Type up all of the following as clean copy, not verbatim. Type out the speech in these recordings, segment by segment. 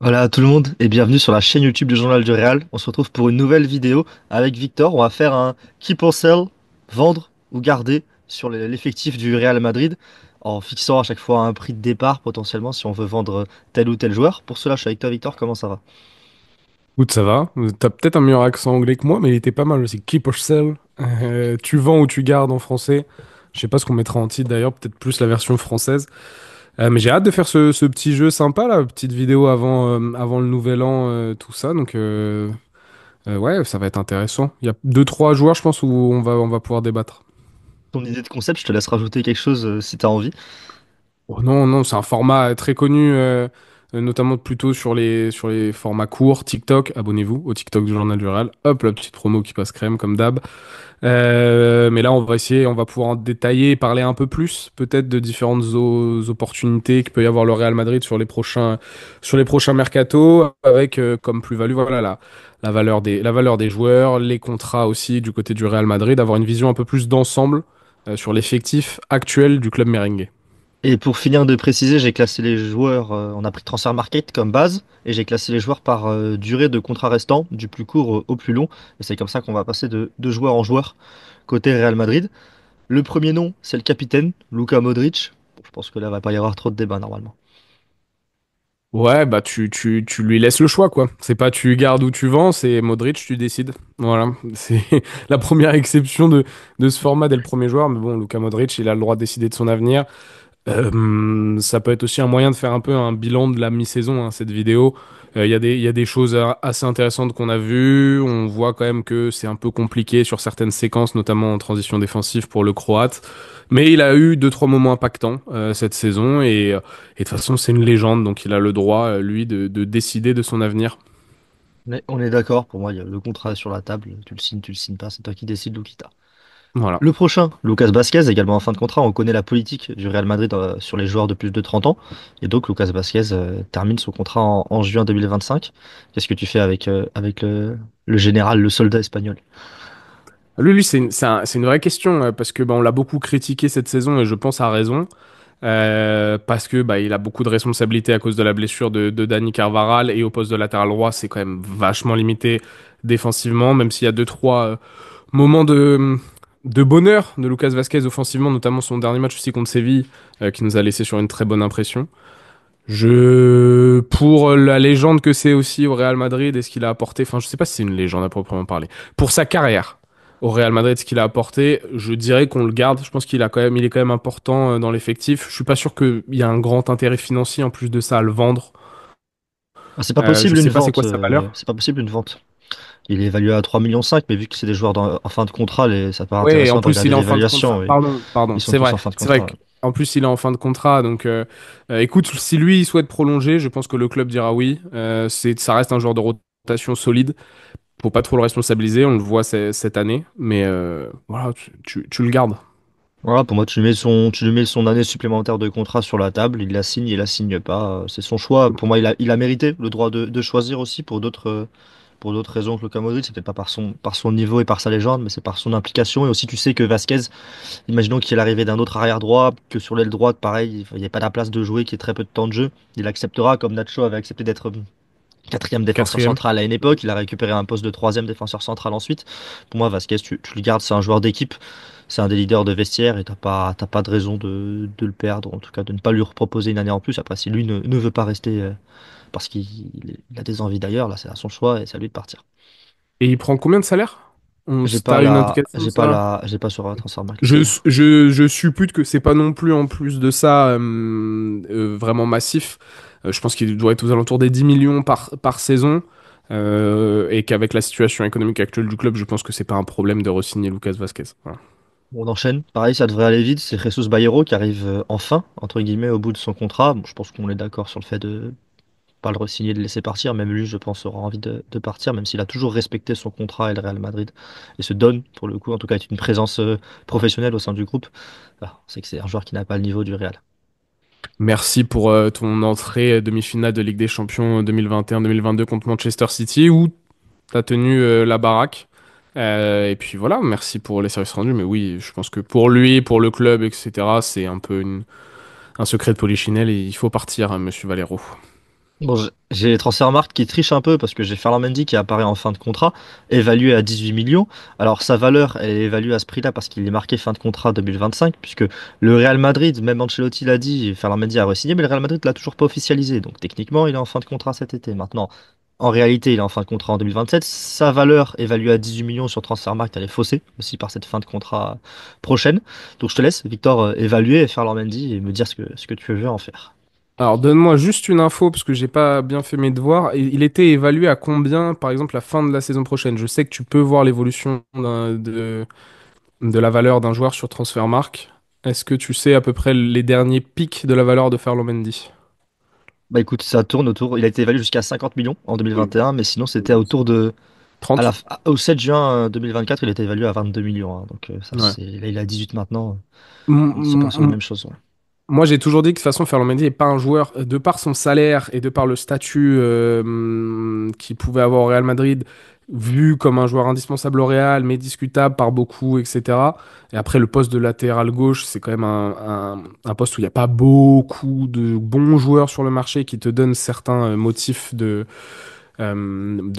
Voilà tout le monde et bienvenue sur la chaîne YouTube du Journal du Real. On se retrouve pour une nouvelle vidéo avec Victor. On va faire un keep or sell, vendre ou garder sur l'effectif du Real Madrid en fixant à chaque fois un prix de départ potentiellement si on veut vendre tel ou tel joueur. Pour cela, je suis avec toi Victor, comment ça va? Écoute, ça va. T'as peut-être un meilleur accent anglais que moi, mais il était pas mal aussi. Keep or sell. Tu vends ou tu gardes en français. Je sais pas ce qu'on mettra en titre d'ailleurs, peut-être plus la version française. Mais j'ai hâte de faire ce petit jeu sympa, là, petite vidéo avant le nouvel an, tout ça. Ouais, ça va être intéressant. Il y a deux, trois joueurs, je pense, où on va pouvoir débattre. Ton idée de concept, je te laisse rajouter quelque chose si tu as envie. Oh non, non, c'est un format très connu, notamment plutôt sur les formats courts. TikTok, abonnez-vous au TikTok du Journal du Real. Hop, la petite promo qui passe crème, comme d'hab. Mais là, on va pouvoir en détailler, parler un peu plus, peut-être de différentes opportunités qu'il peut y avoir le Real Madrid sur les prochains mercatos, avec comme plus-value, voilà, la valeur des joueurs, les contrats aussi du côté du Real Madrid, avoir une vision un peu plus d'ensemble sur l'effectif actuel du club merengue. Et pour finir de préciser, j'ai classé les joueurs, on a pris Transfer Market comme base, et j'ai classé les joueurs par durée de contrat restant, du plus court au plus long. Et c'est comme ça qu'on va passer de joueur en joueur côté Real Madrid. Le premier nom, c'est le capitaine, Luka Modric. Bon, je pense que là, va pas y avoir trop de débat normalement. Ouais, bah tu lui laisses le choix, quoi. C'est pas tu gardes ou tu vends, c'est Modric, tu décides. Voilà, c'est la première exception de ce format dès le premier joueur. Mais bon, Luka Modric, il a le droit de décider de son avenir. Ça peut être aussi un moyen de faire un peu un bilan de la mi-saison, hein, cette vidéo. Il y a des choses assez intéressantes qu'on a vues. On voit quand même que c'est un peu compliqué sur certaines séquences, notamment en transition défensive pour le Croate. Mais il a eu deux, trois moments impactants cette saison. Et de toute façon, c'est une légende, donc il a le droit, lui, de décider de son avenir. Mais on est d'accord, pour moi, il y a le contrat sur la table. Tu le signes pas, c'est toi qui décides, Lukita. Voilà. Le prochain, Lucas Vasquez, également en fin de contrat. On connaît la politique du Real Madrid sur les joueurs de plus de 30 ans. Et donc, Lucas Vasquez termine son contrat en juin 2025. Qu'est-ce que tu fais avec le général, le soldat espagnol? Lui, c'est une vraie question, parce que bah, on l'a beaucoup critiqué cette saison et je pense à raison. Parce que bah, il a beaucoup de responsabilités à cause de la blessure de Dani Carvajal et au poste de latéral droit, c'est quand même vachement limité défensivement, même s'il y a deux, trois moments de bonheur de Lucas Vasquez offensivement, notamment son dernier match aussi contre Séville, qui nous a laissé sur une très bonne impression. Pour la légende que c'est aussi au Real Madrid et ce qu'il a apporté, enfin, je sais pas si c'est une légende à proprement parler. Pour sa carrière au Real Madrid, ce qu'il a apporté, je dirais qu'on le garde. Je pense il est quand même important dans l'effectif. Je suis pas sûr qu'il y a un grand intérêt financier en plus de ça à le vendre. Ah, c'est pas Je possible une sais pas c'est vente. quoi sa valeur. C'est pas possible une vente. Il est évalué à 3,5 millions, mais vu que c'est des joueurs en fin de contrat, ça paraît Oui, et intéressant en de plus il regarder est en fin de l'évaluation. contrat. Oui. Pardon, pardon, Ils sont c'est tous vrai. en fin de C'est vrai contrat. qu'en plus il est en fin de contrat, donc écoute, si lui il souhaite prolonger, je pense que le club dira oui. Ça reste un joueur de rotation solide. Faut pas trop le responsabiliser, on le voit cette année, mais voilà, tu le gardes. Voilà, pour moi, tu lui mets son année supplémentaire de contrat sur la table, il la signe, il la signe pas. C'est son choix. Pour moi, il a mérité le droit de choisir aussi pour d'autres raisons que Luka Modric. C'est peut-être pas par son niveau et par sa légende, mais c'est par son implication. Et aussi, tu sais que Vasquez, imaginons qu'il est l'arrivée d'un autre arrière droit, que sur l'aile droite, pareil, il n'y a pas la place de jouer, qu'il y ait très peu de temps de jeu. Il acceptera, comme Nacho avait accepté d'être quatrième défenseur Quatrième. central à une époque. Il a récupéré un poste de troisième défenseur central ensuite. Pour moi, Vasquez, tu le gardes, c'est un joueur d'équipe. C'est un des leaders de vestiaire et t'as pas de raison de le perdre, en tout cas de ne pas lui reproposer une année en plus. Après, si lui ne veut pas rester parce qu'il a des envies d'ailleurs, là c'est à son choix et c'est à lui de partir. Et il prend combien de salaire? T'as une indication de ça? J'ai pas sur Transfer Market Je, là. je suppute que c'est pas non plus en plus de ça vraiment massif. Je pense qu'il doit être aux alentours des 10 millions par saison. Et qu'avec la situation économique actuelle du club, je pense que c'est pas un problème de re-signer Lucas Vasquez. Voilà. On enchaîne. Pareil, ça devrait aller vite. C'est Jesus Bayeiro qui arrive enfin, entre guillemets, au bout de son contrat. Bon, je pense qu'on est d'accord sur le fait de pas le re-signer, de le laisser partir. Même lui, je pense, aura envie de partir, même s'il a toujours respecté son contrat et le Real Madrid. Et se donne, pour le coup, en tout cas, est une présence professionnelle au sein du groupe. Ah, on sait que c'est un joueur qui n'a pas le niveau du Real. Merci pour ton entrée demi-finale de Ligue des Champions 2021-2022 contre Manchester City où t'as tenu la baraque. Et puis voilà, merci pour les services rendus. Mais oui, je pense que pour lui, pour le club, etc., c'est un peu un secret de polichinelle et il faut partir, hein, Monsieur Valero. Bon, j'ai Transfermarkt qui triche un peu parce que j'ai Ferland Mendy qui apparaît en fin de contrat, évalué à 18 millions. Alors sa valeur elle est évaluée à ce prix-là parce qu'il est marqué fin de contrat 2025, puisque le Real Madrid, même Ancelotti l'a dit, Ferland Mendy a re-signé, mais le Real Madrid l'a toujours pas officialisé. Donc techniquement, il est en fin de contrat cet été. Maintenant, en réalité, il est en fin de contrat en 2027. Sa valeur évaluée à 18 millions sur Transfermarkt, elle est faussée aussi par cette fin de contrat prochaine. Donc je te laisse, Victor, évaluer Ferland Mendy et me dire ce que tu veux en faire. Alors, donne-moi juste une info, parce que j'ai pas bien fait mes devoirs. Il était évalué à combien, par exemple, la fin de la saison prochaine? Je sais que tu peux voir l'évolution de la valeur d'un joueur sur Transfermarkt. Est-ce que tu sais à peu près les derniers pics de la valeur de Ferland Mendy? Bah écoute, ça tourne autour. Il a été évalué jusqu'à 50 millions en 2021, mais sinon c'était autour de. Trente. Au 7 juin 2024, il était évalué à 22 millions, hein. Donc ça, Ouais. là, il a 18 maintenant. On se part sur la M- même chose, ouais. Moi, j'ai toujours dit que de toute façon, Ferland Mendy n'est pas un joueur, de par son salaire et de par le statut qu'il pouvait avoir au Real Madrid, vu comme un joueur indispensable au Real, mais discutable par beaucoup, etc. Et après, le poste de latéral gauche, c'est quand même un poste où il n'y a pas beaucoup de bons joueurs sur le marché qui te donnent certains motifs de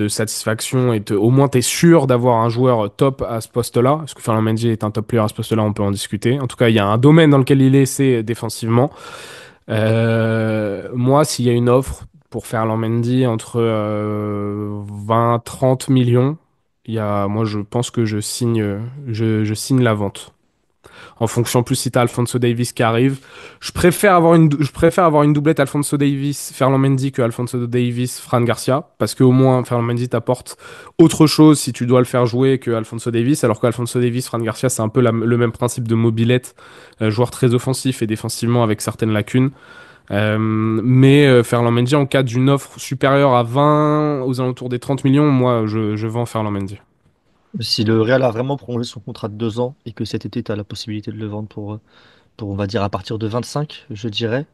satisfaction et au moins tu es sûr d'avoir un joueur top à ce poste-là. Est-ce que Ferland Mendy est un top player à ce poste-là? On peut en discuter. En tout cas, il y a un domaine dans lequel il est, c'est défensivement. Moi, s'il y a une offre pour Ferland Mendy entre 20-30 millions, moi, je pense que je signe la vente. En fonction, plus si t'as Alphonso Davies qui arrive. Je préfère avoir une doublette Alphonso Davies, Ferland Mendy que Alphonso Davies, Fran Garcia. Parce qu'au moins, Ferland Mendy t'apporte autre chose si tu dois le faire jouer que Alphonso Davies. Alors qu'Alphonso Davies, Fran Garcia, c'est un peu le même principe de mobilette. Joueur très offensif et défensivement avec certaines lacunes. Mais Ferland Mendy, en cas d'une offre supérieure à 20, aux alentours des 30 millions, moi, je vends Ferland Mendy. Si le Real a vraiment prolongé son contrat de 2 ans et que cet été, tu as la possibilité de le vendre pour, on va dire, à partir de 25, je dirais,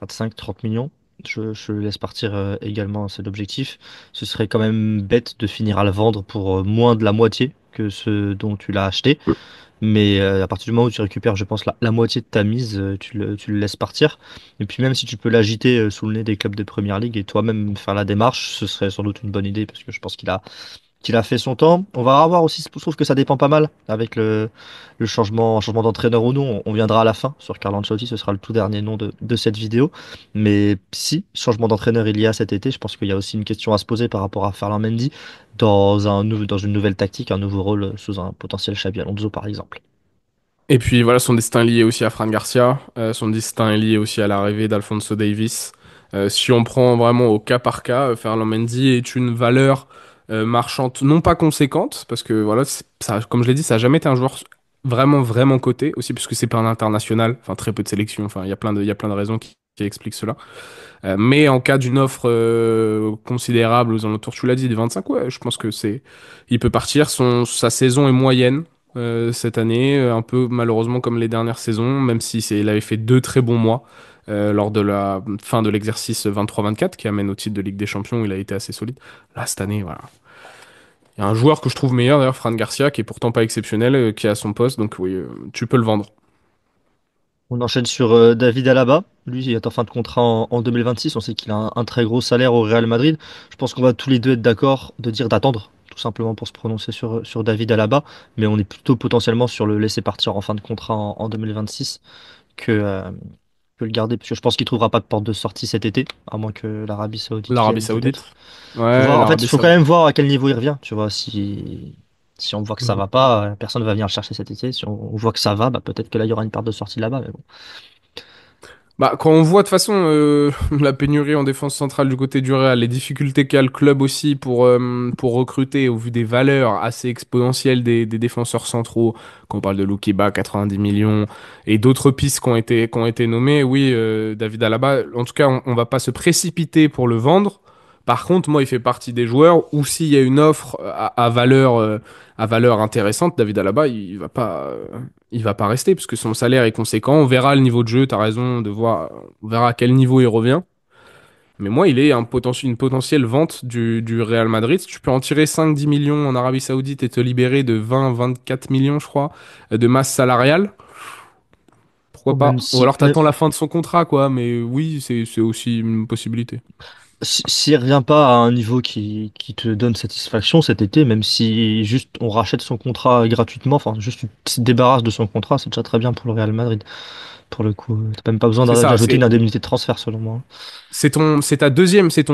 25, 30 millions, je le laisse partir également, c'est l'objectif. Ce serait quand même bête de finir à le vendre pour moins de la moitié que ce dont tu l'as acheté. Mais à partir du moment où tu récupères, je pense, la moitié de ta mise, tu le laisses partir. Et puis même si tu peux l'agiter sous le nez des clubs de Première Ligue et toi-même faire la démarche, ce serait sans doute une bonne idée parce que je pense qu'il a fait son temps. On va avoir aussi, je trouve que ça dépend pas mal avec le changement d'entraîneur ou non. On viendra à la fin sur Carlo Ancelotti, ce sera le tout dernier nom de cette vidéo. Mais si changement d'entraîneur il y a cet été, je pense qu'il y a aussi une question à se poser par rapport à Ferland Mendy dans une nouvelle tactique, un nouveau rôle sous un potentiel Xabi Alonso par exemple. Et puis voilà, son destin est lié aussi à Fran Garcia, son destin est lié aussi à l'arrivée d'Alphonso Davies. Si on prend vraiment au cas par cas, Ferland Mendy est une valeur marchande non pas conséquente, parce que voilà, ça, comme je l'ai dit, ça n'a jamais été un joueur vraiment vraiment coté, aussi parce que c'est pas un international, enfin très peu de sélection, enfin il y a plein de raisons qui expliquent cela. Mais en cas d'une offre considérable aux alentours, tu l'as dit, des 25, ouais, je pense que il peut partir. Sa saison est moyenne cette année, un peu malheureusement comme les dernières saisons, même si il avait fait 2 très bons mois lors de la fin de l'exercice 23-24 qui amène au titre de Ligue des Champions, il a été assez solide. Là, cette année, voilà. Il y a un joueur que je trouve meilleur, d'ailleurs, Fran Garcia, qui est pourtant pas exceptionnel, qui est à son poste, donc oui, tu peux le vendre. On enchaîne sur David Alaba. Lui, il est en fin de contrat en 2026. On sait qu'il a un très gros salaire au Real Madrid. Je pense qu'on va tous les deux être d'accord de dire d'attendre, tout simplement pour se prononcer sur David Alaba. Mais on est plutôt potentiellement sur le laisser partir en fin de contrat en 2026 que, euh, que le garder. Parce que je pense qu'il trouvera pas de porte de sortie cet été, à moins que l'Arabie Saoudite L'Arabie vienne Saoudite. peut-être. Faut Ouais, voir. En fait, il l'Arabie faut quand Saoudite. même voir à quel niveau il revient. Tu vois, si on voit que ça va pas, personne ne va venir le chercher cet été. Si on voit que ça va, bah, peut-être que là, il y aura une porte de sortie là-bas. Mais bon. Bah, quand on voit de toute façon la pénurie en défense centrale du côté du Real, les difficultés qu'a le club aussi pour recruter au vu des valeurs assez exponentielles des défenseurs centraux, quand on parle de Lukiba, 90 millions, et d'autres pistes qui ont été nommées, oui, David Alaba, en tout cas, on va pas se précipiter pour le vendre. Par contre, moi, il fait partie des joueurs où s'il y a une offre à valeur intéressante, David Alaba, il va pas rester parce que son salaire est conséquent. On verra le niveau de jeu, t'as raison de voir, on verra à quel niveau il revient. Mais moi, il est une potentielle vente du Real Madrid. Si tu peux en tirer 5-10 millions en Arabie Saoudite et te libérer de 20-24 millions, je crois, de masse salariale, Ou pourquoi même pas? Ou si, alors t'attends la fin de son contrat, quoi. Mais oui, c'est aussi une possibilité. s'il revient pas à un niveau qui te donne satisfaction cet été, même si juste on rachète son contrat gratuitement, enfin juste tu te débarrasses de son contrat, c'est déjà très bien pour le Real Madrid. Pour le coup, t'as même pas besoin C'est ça, d'ajouter une indemnité de transfert selon moi. c'est ton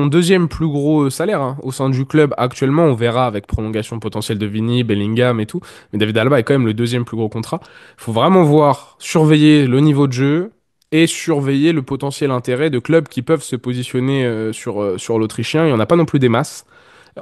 deuxième plus gros salaire hein, au sein du club. Actuellement, on verra avec prolongation potentielle de Vini, Bellingham et tout. Mais David Alaba est quand même le deuxième plus gros contrat. Il faut vraiment voir, surveiller le niveau de jeu et surveiller le potentiel intérêt de clubs qui peuvent se positionner sur l'Autrichien. Il n'y en a pas non plus des masses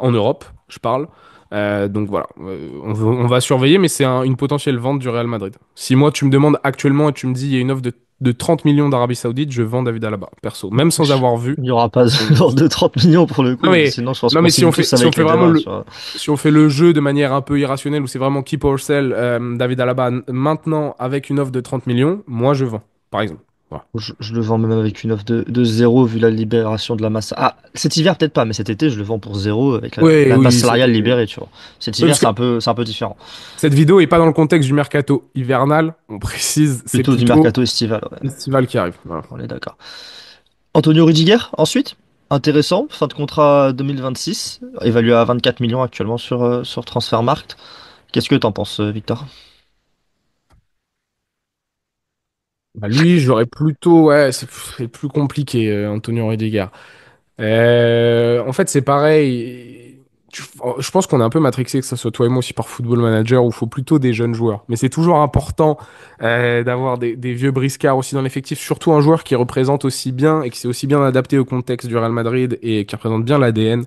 en Europe, je parle. Donc voilà, on va surveiller, mais c'est une potentielle vente du Real Madrid. Si moi tu me demandes actuellement et tu me dis il y a une offre de 30 millions d'Arabie Saoudite, je vends David Alaba, perso. Même sans avoir vu. Il n'y aura pas ce genre de 30 millions pour le Non coup. mais, Sinon, je pense non qu'on mais signe tous si on avec fait les deux vraiment mains. Tu vois. si on fait le jeu de manière un peu irrationnelle, où c'est vraiment keep or sell, David Alaba maintenant avec une offre de 30 millions, moi je vends, par exemple. Voilà. Je le vends même avec une offre de zéro vu la libération de la masse. Ah, cet hiver peut-être pas, mais cet été je le vends pour zéro avec Ouais, la masse oui, salariale libérée, tu vois. Cet oui, hiver parce que c'est un peu différent. cette vidéo est pas dans le contexte du mercato hivernal, on précise, c'est Plutôt du plutôt mercato estival, ouais. l'estival qui arrive. Voilà. On est d'accord. Antonio Rudiger, ensuite. Intéressant, fin de contrat 2026, évalué à 24 millions actuellement sur Transfermarkt. Qu'est-ce que t'en penses, Victor? Bah, lui, j'aurais plutôt, ouais, c'est plus compliqué, Antonio Rudiger. En fait, c'est pareil. Je pense qu'on est un peu matrixé, que ce soit toi et moi aussi par Football Manager, où il faut plutôt des jeunes joueurs. Mais c'est toujours important d'avoir des vieux briscards aussi dans l'effectif, surtout un joueur qui représente aussi bien et qui s'est aussi bien adapté au contexte du Real Madrid et qui représente bien l'ADN.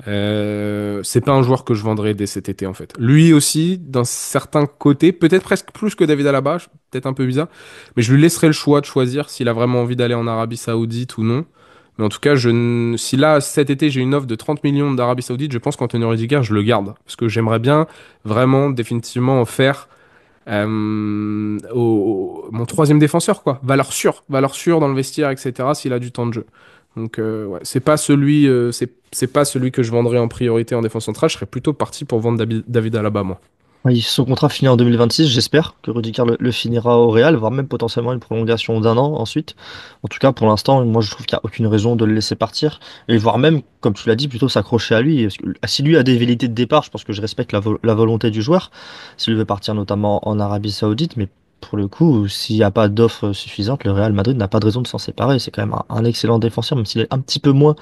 C'est pas un joueur que je vendrais dès cet été en fait. Lui aussi, d'un certain côté, peut-être presque plus que David Alaba, peut-être un peu bizarre, mais je lui laisserai le choix de choisir s'il a vraiment envie d'aller en Arabie Saoudite ou non. Mais en tout cas, si là, cet été, j'ai une offre de 30 millions d'Arabie Saoudite, je pense qu'Antonio Rudiger, je le garde. Parce que j'aimerais bien vraiment, définitivement, en faire mon troisième défenseur, quoi. Valeur sûre dans le vestiaire, etc., s'il a du temps de jeu. Donc, ouais, c'est pas celui que je vendrais en priorité en défense centrale. Je serais plutôt parti pour vendre David Alaba, moi. Oui, son contrat finit en 2026, j'espère que Rudiger le finira au Real, voire même potentiellement une prolongation d'un an ensuite. En tout cas, pour l'instant, moi je trouve qu'il n'y a aucune raison de le laisser partir, et voire même, comme tu l'as dit, plutôt s'accrocher à lui. Parce que si lui a des velléités de départ, je pense que je respecte la volonté du joueur, s'il veut partir notamment en Arabie Saoudite, mais pour le coup, s'il n'y a pas d'offre suffisante, le Real Madrid n'a pas de raison de s'en séparer. C'est quand même un excellent défenseur, même s'il est un petit peu moins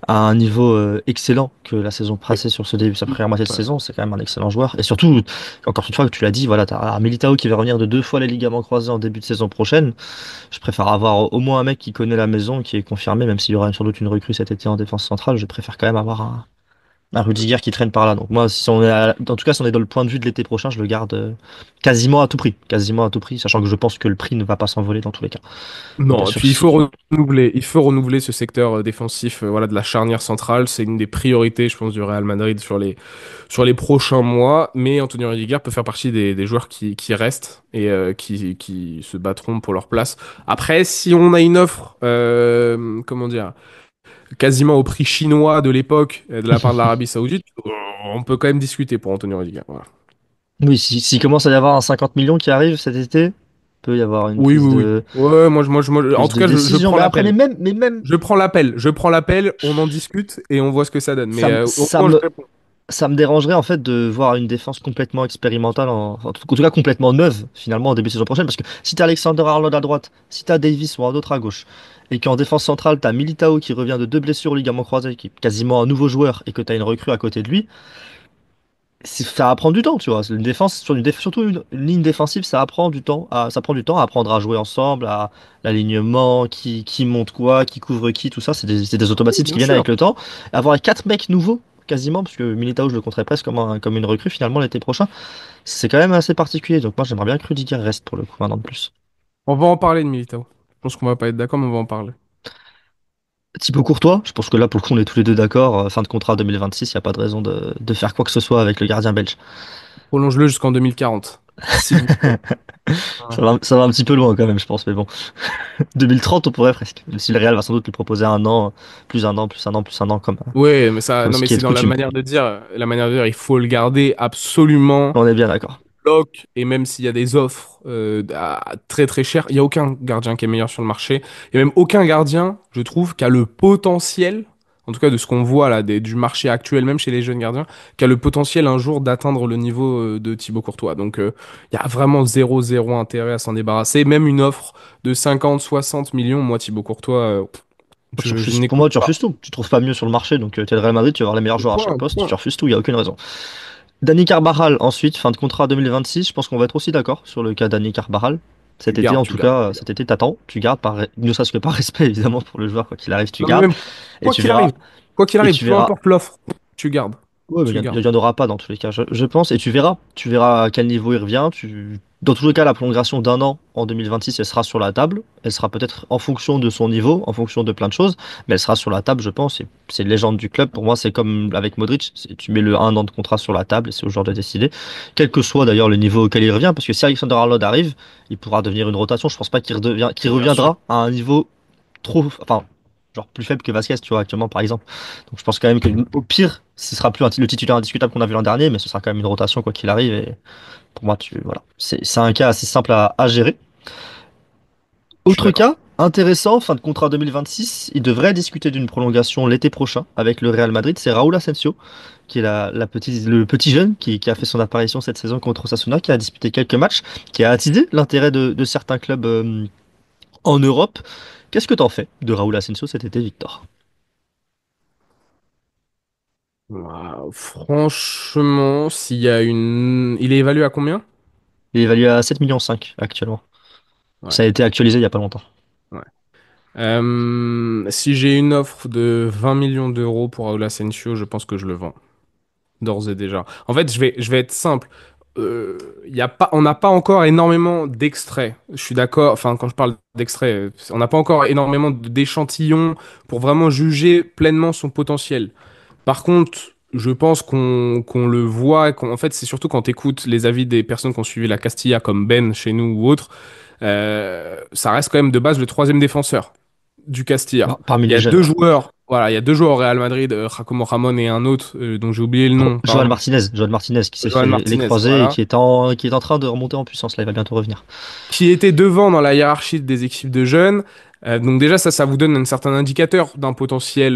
à un niveau excellent que la saison Oui. passée sur ce début, sa première moitié de Ouais. saison. C'est quand même un excellent joueur. Et surtout, encore une fois, que tu l'as dit, voilà, t'as un Militao qui va revenir de deux fois les ligaments croisés en début de saison prochaine. Je préfère avoir au moins un mec qui connaît la maison, qui est confirmé, même s'il y aura sans doute une recrue cet été en défense centrale. Je préfère quand même avoir un Rudiger qui traîne par là. Donc moi, si on est en tout cas, si on est dans le point de vue de l'été prochain, je le garde quasiment à tout prix, sachant que je pense que le prix ne va pas s'envoler dans tous les cas. Bien Non, et sûr, puis si. il faut renouveler ce secteur défensif, voilà, de la charnière centrale. C'est une des priorités, je pense, du Real Madrid sur les prochains mois. Mais Antonio Rudiger peut faire partie des joueurs qui restent et qui se battront pour leur place. Après, si on a une offre, comment dire, quasiment au prix chinois de l'époque de la part de l'Arabie Saoudite, on peut quand même discuter pour Antonio Rudiger. Voilà. Oui, s'il commence à y avoir un 50 millions qui arrive cet été, peut y avoir une Oui, oui, oui. Ouais, en prise tout de cas, je décision. prends Mais après, l'appel. mais même, Je prends l'appel, on en discute et on voit ce que ça donne. Mais au ça moins, je me, réponds. ça me dérangerait en fait de voir une défense complètement expérimentale, en tout cas complètement neuve finalement en début de saison prochaine. Parce que si t'as Alexander-Arnold à droite, si t'as Davis ou un autre à gauche, et qu'en défense centrale t'as Militao qui revient de deux blessures au ligament croisé, qui est quasiment un nouveau joueur, et que t'as une recrue à côté de lui, ça va prendre du temps, tu vois. Une défense, surtout une ligne défensive, ça prend du temps à apprendre à jouer ensemble, à l'alignement, qui monte quoi, qui couvre qui, tout ça, c'est des Oui, automatismes qui bien viennent sûr. avec le temps. Avoir quatre mecs nouveaux, quasiment, parce que Militao, je le compterais presque comme une recrue finalement l'été prochain, c'est quand même assez particulier. Donc moi, j'aimerais bien que Rudiger reste pour le coup, un an de plus. On va en parler de Militao. Je pense qu'on va pas être d'accord, mais on va en parler. Thibaut Courtois, je pense que là, pour le coup, on est tous les deux d'accord. Fin de contrat 2026, il n'y a pas de raison de faire quoi que ce soit avec le gardien belge. Prolonge-le jusqu'en 2040, s'il vous plaît. Voilà. Ça va un petit peu loin quand même, je pense, mais bon. 2030, on pourrait presque. Même si le Real va sans doute lui proposer un an, plus un an, plus un an, plus un an, Ouais, mais ça, comme non, ce mais qui est c'est de dans coutume. la manière de dire, il faut le garder absolument On est bien d'accord. bloc. Et même s'il y a des offres très très chères, il y a aucun gardien qui est meilleur sur le marché. Il y a même aucun gardien, je trouve, qui a le potentiel. en tout cas de ce qu'on voit là, du marché actuel, même chez les jeunes gardiens, qui a le potentiel un jour d'atteindre le niveau de Thibaut Courtois. Donc il y a vraiment zéro intérêt à s'en débarrasser. Même une offre de 50, 60 millions, moi Thibaut Courtois, je Pour moi, n'écoute tu pas. refuses tout. Tu trouves pas mieux sur le marché, donc t'es le Real Madrid, tu vas avoir les meilleurs joueurs à chaque Point, poste, tu point. refuses tout, il y a aucune raison. Dani Carvajal, ensuite, fin de contrat 2026, je pense qu'on va être aussi d'accord sur le cas Dani Carvajal. Cet Tu été, gardes, en tu tout gardes, cas, tu gardes. cet été, t'attends, tu gardes, ne serait-ce que par respect, évidemment, pour le joueur, quoi qu'il arrive, tu Non mais gardes, même et tu verras, quoi qu'il et arrive, tu peu verras. importe l'offre, tu gardes, Ouais, mais tu il gardes. y en aura pas dans tous les cas, je pense, et tu verras à quel niveau il revient. Dans tous les cas, la prolongation d'un an en 2026, elle sera sur la table. Elle sera peut-être en fonction de son niveau, en fonction de plein de choses, mais elle sera sur la table, je pense. Et c'est une légende du club. Pour moi, c'est comme avec Modric, tu mets le un an de contrat sur la table et c'est au joueur de décider. Quel que soit d'ailleurs le niveau auquel il revient, parce que si Alexander Arnold arrive, il pourra devenir une rotation. Je pense pas qu'il Bien sûr. reviendra à un niveau trop, enfin, genre plus faible que Vasquez, tu vois, actuellement, par exemple. Donc je pense quand même que au pire, ce sera plus le titulaire indiscutable qu'on a vu l'an dernier, mais ce sera quand même une rotation quoi qu'il arrive. Et pour moi, voilà, c'est un cas assez simple à gérer. Je suis Autre d'accord. cas intéressant, fin de contrat 2026, il devrait discuter d'une prolongation l'été prochain avec le Real Madrid. C'est Raúl Asensio, qui est le petit jeune qui a fait son apparition cette saison contre Osasuna, qui a disputé quelques matchs, qui a attisé l'intérêt de certains clubs en Europe. Qu'est-ce que t'en fais de Raúl Asensio cet été, Victor? Franchement, s'il y a une... Il est évalué à combien? Il est évalué à 7,5 millions actuellement. Ouais, Ça a été actualisé il y a pas longtemps. ouais. Si j'ai une offre de 20 millions d'euros pour Raúl Asensio, je pense que je le vends, d'ores et déjà. En fait, je vais être simple. Y a pas, on n'a pas encore énormément d'extraits. Je suis d'accord, enfin, quand je parle d'extraits, on n'a pas encore énormément d'échantillons pour vraiment juger pleinement son potentiel. Par contre, je pense qu'on le voit, en fait, c'est surtout quand tu écoutes les avis des personnes qui ont suivi la Castilla, comme Ben chez nous ou autres, ça reste quand même de base le troisième défenseur du Castilla. Parmi Il y les a jeunes, deux ouais. joueurs, voilà, il y a deux joueurs au Real Madrid, Giacomo Ramon et un autre dont j'ai oublié le nom, Joan pardon, Martinez, Joan Martinez qui s'est Johan fait les Martinez, croisés et voilà, qui est en train de remonter en puissance. Là, il va bientôt revenir. qui était devant dans la hiérarchie des équipes de jeunes. Donc déjà, ça vous donne un certain indicateur d'un potentiel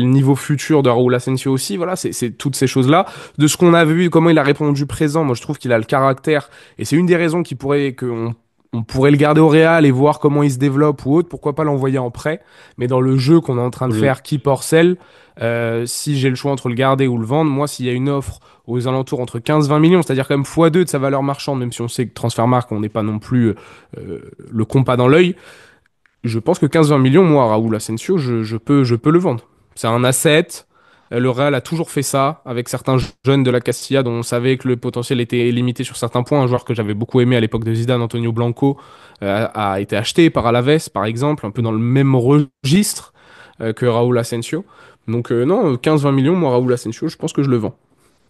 niveau futur de Raúl Asensio aussi. Voilà, c'est toutes ces choses-là. De ce qu'on a vu, comment il a répondu présent, moi je trouve qu'il a le caractère, et c'est une des raisons qui pourrait qu'on on pourrait le garder au Real et voir comment il se développe ou autre. Pourquoi pas l'envoyer en prêt? Mais dans le jeu qu'on est en train de Le- faire, qui porcelle, si j'ai le choix entre le garder ou le vendre, moi s'il y a une offre aux alentours entre 15-20 millions, c'est-à-dire quand même x2 de sa valeur marchande, même si on sait que Transfermarkt, on n'est pas non plus le compas dans l'œil. Je pense que 15-20 millions, moi, Raoul Asensio, je peux le vendre. C'est un asset. Le Real a toujours fait ça avec certains jeunes de la Castilla dont on savait que le potentiel était limité sur certains points. Un joueur que j'avais beaucoup aimé à l'époque de Zidane, Antonio Blanco, a été acheté par Alaves, par exemple, un peu dans le même registre que Raúl Asensio. Donc non, 15-20 millions, moi, Raúl Asensio, je pense que je le vends.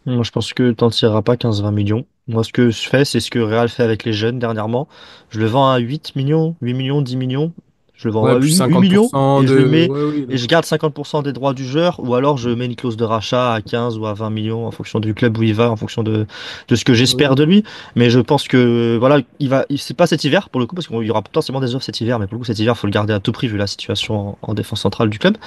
Moi, je pense que t'en tireras pas 15-20 millions. Moi, ce que je fais, c'est ce que Real fait avec les jeunes dernièrement. Je le vends à 8 millions, 8 millions, 10 millions. Je le vends Ouais, à plus 8 millions 50% et je le de... mets Ouais, oui, et je d'accord. garde 50% des droits du joueur ou alors je mets une clause de rachat à 15 ou à 20 millions en fonction du club où il va, en fonction de ce que j'espère Oui. de lui. Mais je pense que voilà, c'est pas cet hiver pour le coup parce qu'il y aura potentiellement des offres cet hiver, mais pour le coup cet hiver, faut le garder à tout prix vu la situation en défense centrale du club.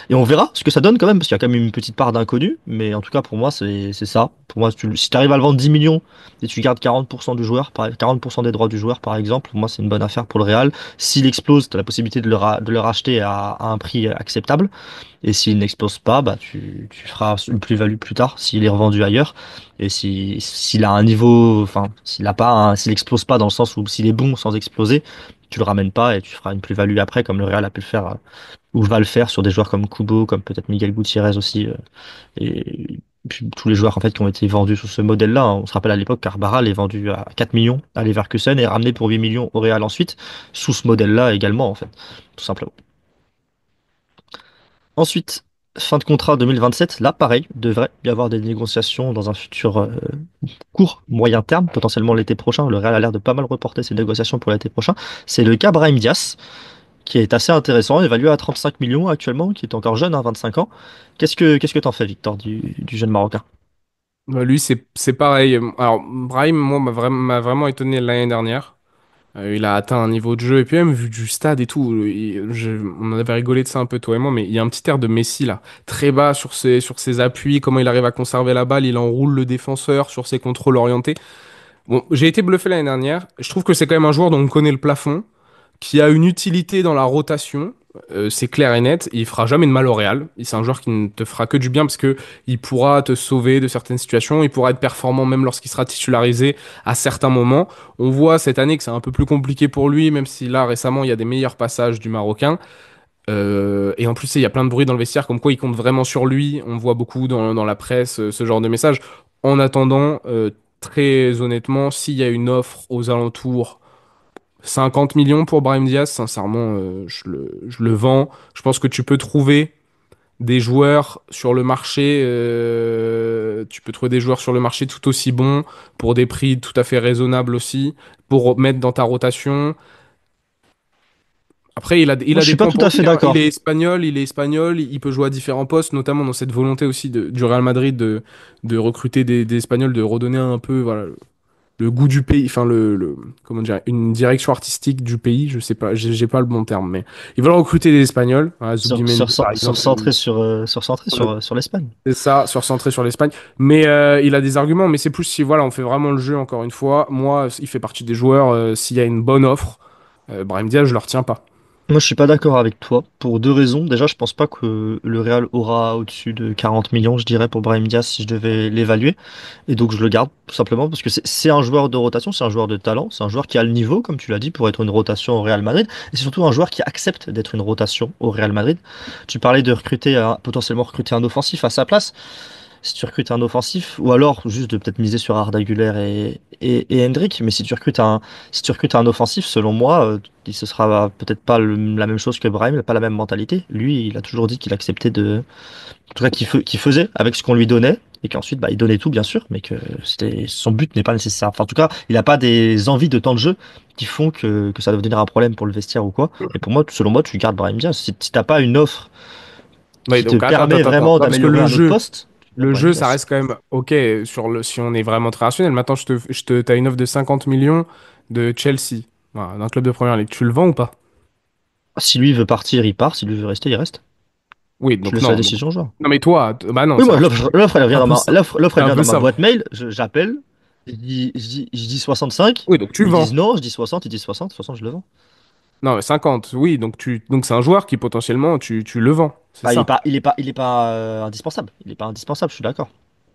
Et on verra ce que ça donne quand même, parce qu'il y a quand même une petite part d'inconnu. Mais en tout cas, pour moi, c'est ça. Pour moi, si tu arrives à le vendre 10 millions et tu gardes 40% du joueur, 40% des droits du joueur, par exemple, pour moi, c'est une bonne affaire pour le Real. S'il explose, tu as la possibilité de le racheter à un prix acceptable. Et s'il n'explose pas, bah, tu feras une plus-value plus tard s'il est revendu ailleurs. Et s'il a un niveau, enfin, s'il explose pas dans le sens où s'il est bon sans exploser, tu le ramènes pas et tu feras une plus-value après, comme le Real a pu le faire ou va le faire sur des joueurs comme Kubo, comme peut-être Miguel Gutiérrez aussi, et puis tous les joueurs en fait qui ont été vendus sous ce modèle-là, hein. On se rappelle à l'époque, Carvajal est vendu à 4 millions à Leverkusen et ramené pour 8 millions au Real ensuite, sous ce modèle-là également en fait, tout simplement. Ensuite, fin de contrat 2027, là pareil, devrait y avoir des négociations dans un futur court, moyen terme, potentiellement l'été prochain. Le Real a l'air de pas mal reporter ses négociations pour l'été prochain. C'est le cas Brahim Diaz, qui est assez intéressant, évalué à 35 millions actuellement, qui est encore jeune, hein, 25 ans. Qu'est-ce que t'en fais, Victor, du jeune Marocain? Lui, c'est pareil. Alors, Brahim, moi, m'a vraiment étonné l'année dernière. Il a atteint un niveau de jeu, et puis même vu du stade et tout, on en avait rigolé de ça un peu toi et moi, mais il y a un petit air de Messi là, très bas sur ses appuis, comment il arrive à conserver la balle, il enroule le défenseur sur ses contrôles orientés. Bon, j'ai été bluffé l'année dernière, je trouve que c'est quand même un joueur dont on connaît le plafond, qui a une utilité dans la rotation, c'est clair et net. Il fera jamais de mal au Real. C'est un joueur qui ne te fera que du bien parce que il pourra te sauver de certaines situations. Il pourra être performant même lorsqu'il sera titularisé à certains moments. On voit cette année que c'est un peu plus compliqué pour lui, même si là récemment il y a des meilleurs passages du Marocain. Et en plus, il y a plein de bruit dans le vestiaire comme quoi il compte vraiment sur lui. On voit beaucoup dans la presse ce genre de messages. En attendant, très honnêtement, s'il y a une offre aux alentours 50 millions pour Brahim Diaz, sincèrement, je le vends. Je pense que tu peux trouver des joueurs sur le marché, tu peux trouver des joueurs sur le marché tout aussi bons, pour des prix tout à fait raisonnables aussi, pour mettre dans ta rotation. Après, il Moi, a je des suis pas points tout pour à fait lui, hein. d'accord. Il est espagnol, il peut jouer à différents postes, notamment dans cette volonté aussi du Real Madrid de recruter des Espagnols, de redonner un peu, voilà, le goût du pays, enfin comment dire, une direction artistique du pays, je sais pas, j'ai pas le bon terme, mais ils veulent recruter des Espagnols, voilà, Zubimendi par exemple, Sur l'Espagne. c'est ça, surcentré sur l'Espagne, mais il a des arguments, mais c'est plus si voilà, on fait vraiment le jeu encore une fois, moi, il fait partie des joueurs, s'il y a une bonne offre, Brahim Diaz, je le retiens pas. Moi, je suis pas d'accord avec toi pour deux raisons. Déjà, je pense pas que le Real aura au-dessus de 40 millions, je dirais, pour Brahim Diaz si je devais l'évaluer. Et donc, je le garde tout simplement parce que c'est un joueur de rotation, c'est un joueur de talent, c'est un joueur qui a le niveau, comme tu l'as dit, pour être une rotation au Real Madrid. Et c'est surtout un joueur qui accepte d'être une rotation au Real Madrid. Tu parlais de recruter, potentiellement recruter un offensif à sa place. Si tu recrutes un offensif, ou alors juste de peut-être miser sur Arda Güler et Hendrick, mais si tu recrutes un offensif, selon moi, ce sera peut-être pas la même chose que Brahim, pas la même mentalité. Lui, il a toujours dit qu'il acceptait en tout cas qu'il faisait avec ce qu'on lui donnait, et qu'ensuite, bah, il donnait tout, bien sûr, mais que son but n'est pas nécessaire. Enfin, en tout cas, il n'a pas des envies de temps de jeu qui font que ça doit devenir un problème pour le vestiaire ou quoi. Et pour moi, selon moi, tu gardes Brahim Diaz. Si t'as pas une offre Ouais, qui te donc permet attends. vraiment Non, parce que d'améliorer un autre poste, tu gardes le Brahim jeu, ça Diaz. reste quand même ok si on est vraiment très rationnel. Maintenant, t'as une offre de 50 millions de Chelsea, voilà, d'un club de première ligue. Tu le vends ou pas? Si lui veut partir, il part. Si lui veut rester, il reste. Oui, Tu donc laisses la non. Donc, décision au joueur. non, mais toi, bah non, Oui, ça moi, marche pas. C'est un peu ça. l'offre, C'est elle un vient peu dans ma ça. boîte mail. J'appelle. Je dis 65. Oui, donc tu Ils vends. disent non. Je dis 60. Ils disent 60. De toute façon, je le vends. Non, mais 50, oui, donc c'est un joueur qui potentiellement tu le vends, c'est Bah, ça. il est pas indispensable. Il est pas indispensable. Je suis d'accord.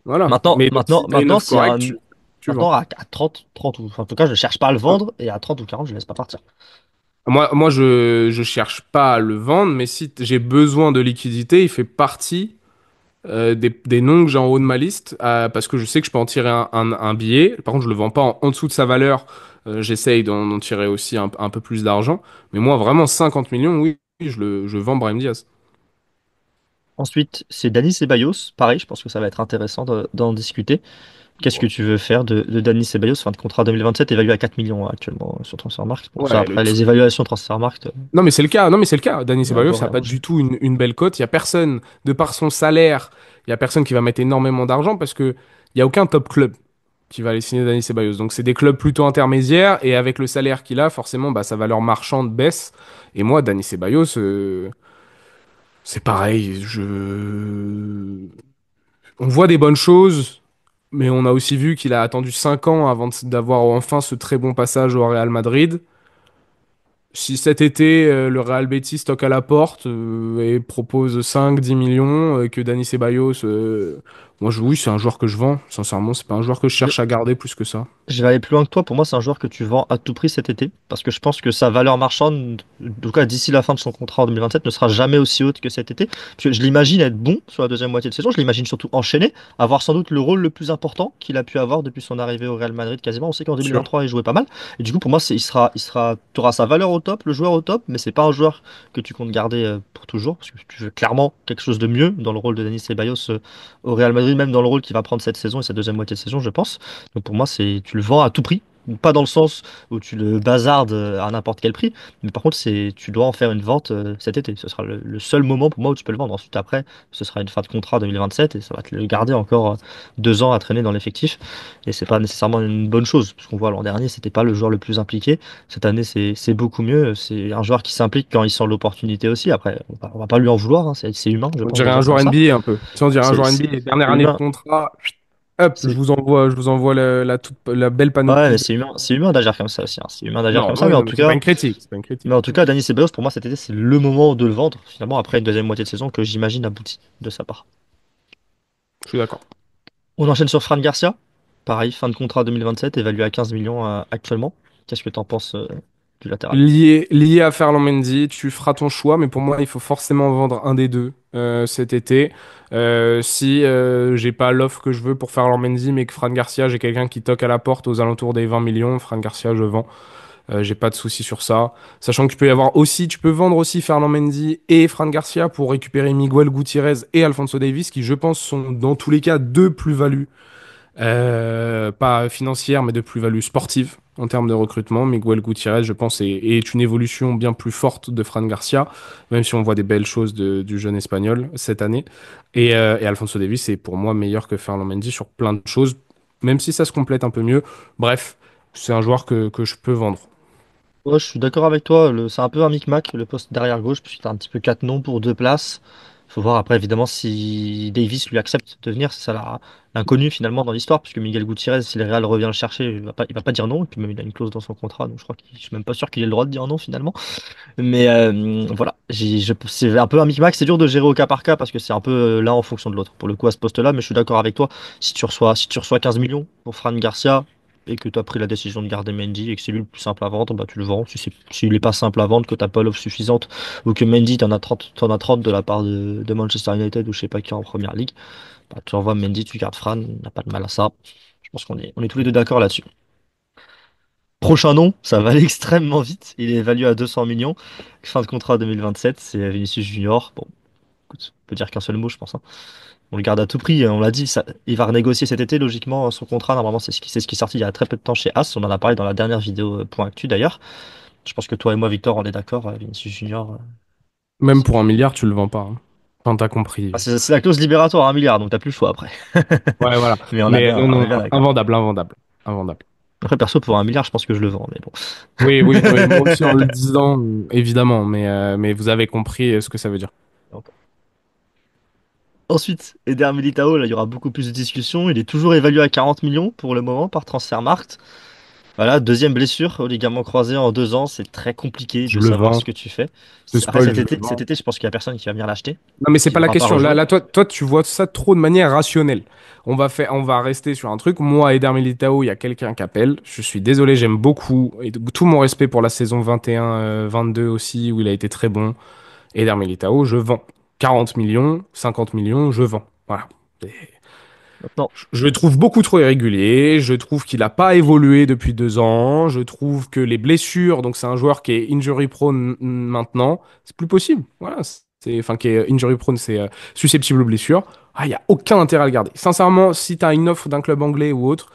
Voilà. Mais donc si t'as une offre S'il y a correcte, un, tu vends. maintenant à 30 ou, enfin, en tout cas, je cherche pas à le vendre et à 30 ou 40, je laisse pas partir. Moi, je cherche pas à le vendre, mais si j'ai besoin de liquidité, il fait partie des noms que j'ai en haut de ma liste, parce que je sais que je peux en tirer un billet. Par contre, je le vends pas en dessous de sa valeur. J'essaye d'en tirer aussi un peu plus d'argent. Mais moi, vraiment, 50 millions, oui, je vends Brahim Diaz. Ensuite, c'est Dani Ceballos. Pareil, je pense que ça va être intéressant d'en discuter. Qu'est-ce que Bon. tu veux faire de Dani Ceballos, fin de contrat 2027, évalué à 4 millions actuellement sur Transfermarkt. Bon, ça, Ouais, après, les évaluations Transfermarkt, Non, mais c'est le cas. Non, mais c'est le cas. Dani il y a un Ceballos, peu ça n'a rien pas mangé. du tout une belle cote. Il y a personne, de par son salaire, il y a personne qui va mettre énormément d'argent parce que il y a aucun top club qui va aller signer Dani Ceballos. Donc, c'est des clubs plutôt intermédiaires et avec le salaire qu'il a, forcément, bah, sa valeur marchande baisse. Et moi, Dani Ceballos, c'est pareil. On voit des bonnes choses, mais on a aussi vu qu'il a attendu 5 ans avant d'avoir enfin ce très bon passage au Real Madrid. Si cet été, le Real Betis toque à la porte et propose 5-10 millions, que Dani Ceballos, oui, c'est un joueur que je vends. Sincèrement, c'est pas un joueur que je cherche à garder plus que ça. Je vais aller plus loin que toi. Pour moi, c'est un joueur que tu vends à tout prix cet été. Parce que je pense que sa valeur marchande, en tout cas d'ici la fin de son contrat en 2027, ne sera jamais aussi haute que cet été. Parce que je l'imagine être bon sur la deuxième moitié de saison. Je l'imagine surtout enchaîner, avoir sans doute le rôle le plus important qu'il a pu avoir depuis son arrivée au Real Madrid quasiment. On sait qu'en Sûr. 2023, il jouait pas mal. Et du coup, pour moi, tu auras sa valeur au top, le joueur au top, mais c'est pas un joueur que tu comptes garder pour toujours. Parce que tu veux clairement quelque chose de mieux dans le rôle de Denis Ceballos au Real Madrid, même dans le rôle qu'il va prendre cette saison et sa deuxième moitié de saison, je pense. Donc pour moi, tu le vends à tout prix. Pas dans le sens où tu le bazardes à n'importe quel prix, mais par contre, tu dois en faire une vente cet été. Ce sera le seul moment pour moi où tu peux le vendre. Ensuite, après, ce sera une fin de contrat 2027 et ça va te le garder encore 2 ans à traîner dans l'effectif. Et c'est pas nécessairement une bonne chose, parce qu'on voit l'an dernier, c'était pas le joueur le plus impliqué. Cette année, c'est beaucoup mieux. C'est un joueur qui s'implique quand il sent l'opportunité aussi. Après, on va pas lui en vouloir, hein. C'est humain, je On pense, de dirait un dire comme joueur ça. NBA un peu. Si on dirait un C'est joueur c'est- NBA, dernière c'est année de humain. contrat, hop, C'est je vous envoie la belle panneau de Ouais, mais coupe. c'est humain d'agir comme ça aussi, hein. C'est humain d'agir Non, comme ça, oui, mais en non, mais tout c'est pas cas. une critique, c'est pas une critique. Mais en tout cas, Dani Ceballos, pour moi, cet été, c'est le moment de le vendre, finalement, après une deuxième moitié de saison que j'imagine aboutie de sa part. Je suis d'accord. On enchaîne sur Fran Garcia. Pareil, fin de contrat 2027, évalué à 15 millions actuellement. Qu'est-ce que tu en penses du latéral? Lié à Ferland Mendy, tu feras ton choix, mais pour moi, il faut forcément vendre un des deux cet été. Si j'ai pas l'offre que je veux pour Ferland Mendy, mais que Fran Garcia, j'ai quelqu'un qui toque à la porte aux alentours des 20 millions, Fran Garcia, je vends. J'ai pas de souci sur ça. Sachant que tu peux vendre aussi Ferland Mendy et Fran Garcia pour récupérer Miguel Gutiérrez et Alfonso Davies, qui je pense sont dans tous les cas deux plus-values pas financière, mais de plus-value sportive en termes de recrutement. Miguel Gutiérrez, je pense, est une évolution bien plus forte de Fran Garcia, même si on voit des belles choses du jeune espagnol cette année. Et Alfonso Davies est pour moi meilleur que Ferland Mendy sur plein de choses, même si ça se complète un peu mieux. Bref, c'est un joueur que je peux vendre. Ouais, je suis d'accord avec toi. C'est un peu un micmac, le poste derrière gauche, puisque tu as un petit peu quatre noms pour deux places. Faut voir après, évidemment, si Davis lui accepte de venir. C'est ça l'inconnu finalement dans l'histoire, puisque Miguel Gutiérrez, si le Real revient le chercher, il va pas dire non. Et puis même, il a une clause dans son contrat, donc je suis même pas sûr qu'il ait le droit de dire non finalement. Mais voilà, c'est un peu un micmac, c'est dur de gérer au cas par cas parce que c'est un peu l'un en fonction de l'autre. Pour le coup, à ce poste-là, mais je suis d'accord avec toi. Si tu reçois 15 millions pour Fran Garcia et que tu as pris la décision de garder Mendy et que c'est lui le plus simple à vendre, bah tu le vends. S'il n'est pas simple à vendre, que tu n'as pas l'offre suffisante ou que Mendy, t'en as 30 de la part de Manchester United ou je sais pas qui en première ligue, bah tu envoies Mendy, tu gardes Fran, on n'a pas de mal à ça. Je pense qu'on est tous les deux d'accord là-dessus. Prochain nom, ça va aller extrêmement vite. Il est évalué à 200 millions. Fin de contrat 2027, c'est Vinicius Junior. Bon, écoute, on peut dire qu'un seul mot, je pense, hein. On le garde à tout prix. On l'a dit, il va renégocier cet été, logiquement, son contrat. Normalement, c'est ce qui est sorti il y a très peu de temps chez As. On en a parlé dans la dernière vidéo Point Actu, d'ailleurs. Je pense que toi et moi, Victor, on est d'accord. Vinicius Junior, Même c'est pour un du. milliard, tu le vends pas, hein. Enfin, t'as compris. Ah, c'est la clause libératoire, 1 milliard, donc t'as plus le choix après. Ouais, voilà. Mais on, a Mais bien, non, on est non, bien d'accord. invendable, invendable, invendable. Après, perso, pour 1 milliard, je pense que je le vends, mais bon. Oui, oui, non, mais moi aussi en le disant, évidemment, mais vous avez compris ce que ça veut dire. Ensuite, Eder Militao, là, il y aura beaucoup plus de discussions. Il est toujours évalué à 40 millions pour le moment par Transfermarkt. Voilà, deuxième blessure au ligament croisé en 2 ans. C'est très compliqué Je de le savoir vends. ce que tu fais. Je Après, spoil, cet je le été, cet vends. été, je pense qu'il n'y a personne qui va venir l'acheter. Non, mais c'est Parce pas qu'il la n'aura pas question. rejoué. Toi, tu vois ça trop de manière rationnelle. On va rester sur un truc. Moi, Eder Militao, il y a quelqu'un qui appelle. Je suis désolé, j'aime beaucoup. Et tout mon respect pour la saison 21-22 aussi, où il a été très bon. Eder Militao, je vends. 40 millions, 50 millions, je vends. Voilà. Maintenant, Je le trouve beaucoup trop irrégulier. Je trouve qu'il n'a pas évolué depuis 2 ans. Je trouve que les blessures, donc c'est un joueur qui est injury prone maintenant, c'est plus possible. Voilà, enfin qui est injury prone, c'est susceptible aux blessures. Ah, il y a aucun intérêt à le garder. Sincèrement, si tu as une offre d'un club anglais ou autre,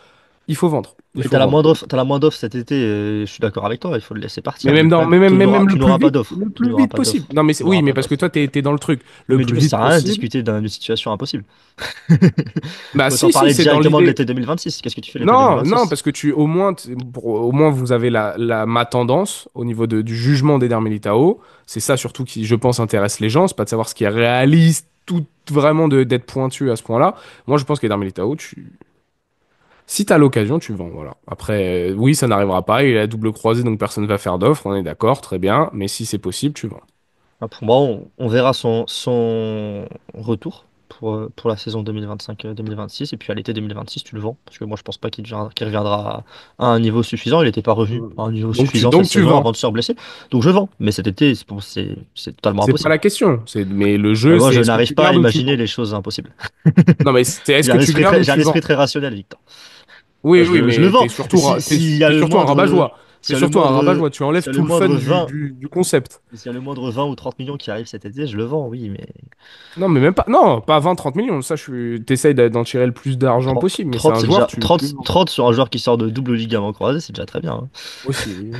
il faut vendre. Il mais faut vendre. t'as la moindre offre cet été. Je suis d'accord avec toi. Il faut le laisser Mais partir. Mais même le dans, problème, tu n'auras même tu n'auras pas d'offre. le Tu plus n'auras vite pas possible. d'offre. Non, mais Tu oui, n'auras mais pas parce que d'offre. toi, t'es dans le truc. Le Mais du plus coup, ça vite sert à rien de possible. discuter d'une situation impossible. Bah Autant si, parler c'est dans directement de l'idée. l'été 2026. Qu'est-ce que tu fais l'été Non, non, 2026? parce que au moins vous avez ma tendance au niveau du jugement d'Eder Militao. C'est ça surtout qui, je pense, intéresse les gens. C'est pas de savoir ce qui est réaliste, tout vraiment d'être pointu à ce point-là. Moi, je pense qu'Eder Militao, si t'as l'occasion, tu vends. Voilà. Après, oui, ça n'arrivera pas. Il est à double croisée, donc personne va faire d'offre. On est d'accord, très bien. Mais si c'est possible, tu vends. Pour moi, on verra son retour pour la saison 2025-2026. Et puis à l'été 2026, tu le vends. Parce que moi, je pense pas qu'il reviendra à un niveau suffisant. Il n'était pas revenu à un niveau suffisant cette Donc tu saison vends. avant de se reblesser. Donc je vends. Mais cet été, c'est totalement C'est pas impossible. la question. Mais le Mais jeu, moi, c'est je est-ce que n'arrive tu pas à gardes ou tu imaginer vends. les choses impossibles. Non, mais c'est est-ce J'ai que un tu esprit gardes très, ou j'ai un tu esprit vend. très rationnel, Victor. Oui, Je oui, le, je le mais vends. t'es surtout, S'il y a t'es le surtout un moindre. rabat-joie. Mais surtout un rabat-joie, tu enlèves s'il y a le tout le fun moindre 20, du concept. s'il y a le moindre 20 ou 30 millions qui arrivent cet été, je le vends, oui, mais Non, mais même pas. Non, pas 20-30 millions. Ça, t'essayes d'en tirer le plus d'argent 30, possible. Mais c'est 30 un c'est joueur, déjà tu 30, le vends. 30 sur un joueur qui sort de double ligament croisé, c'est déjà très bien, hein. Aussi, oui.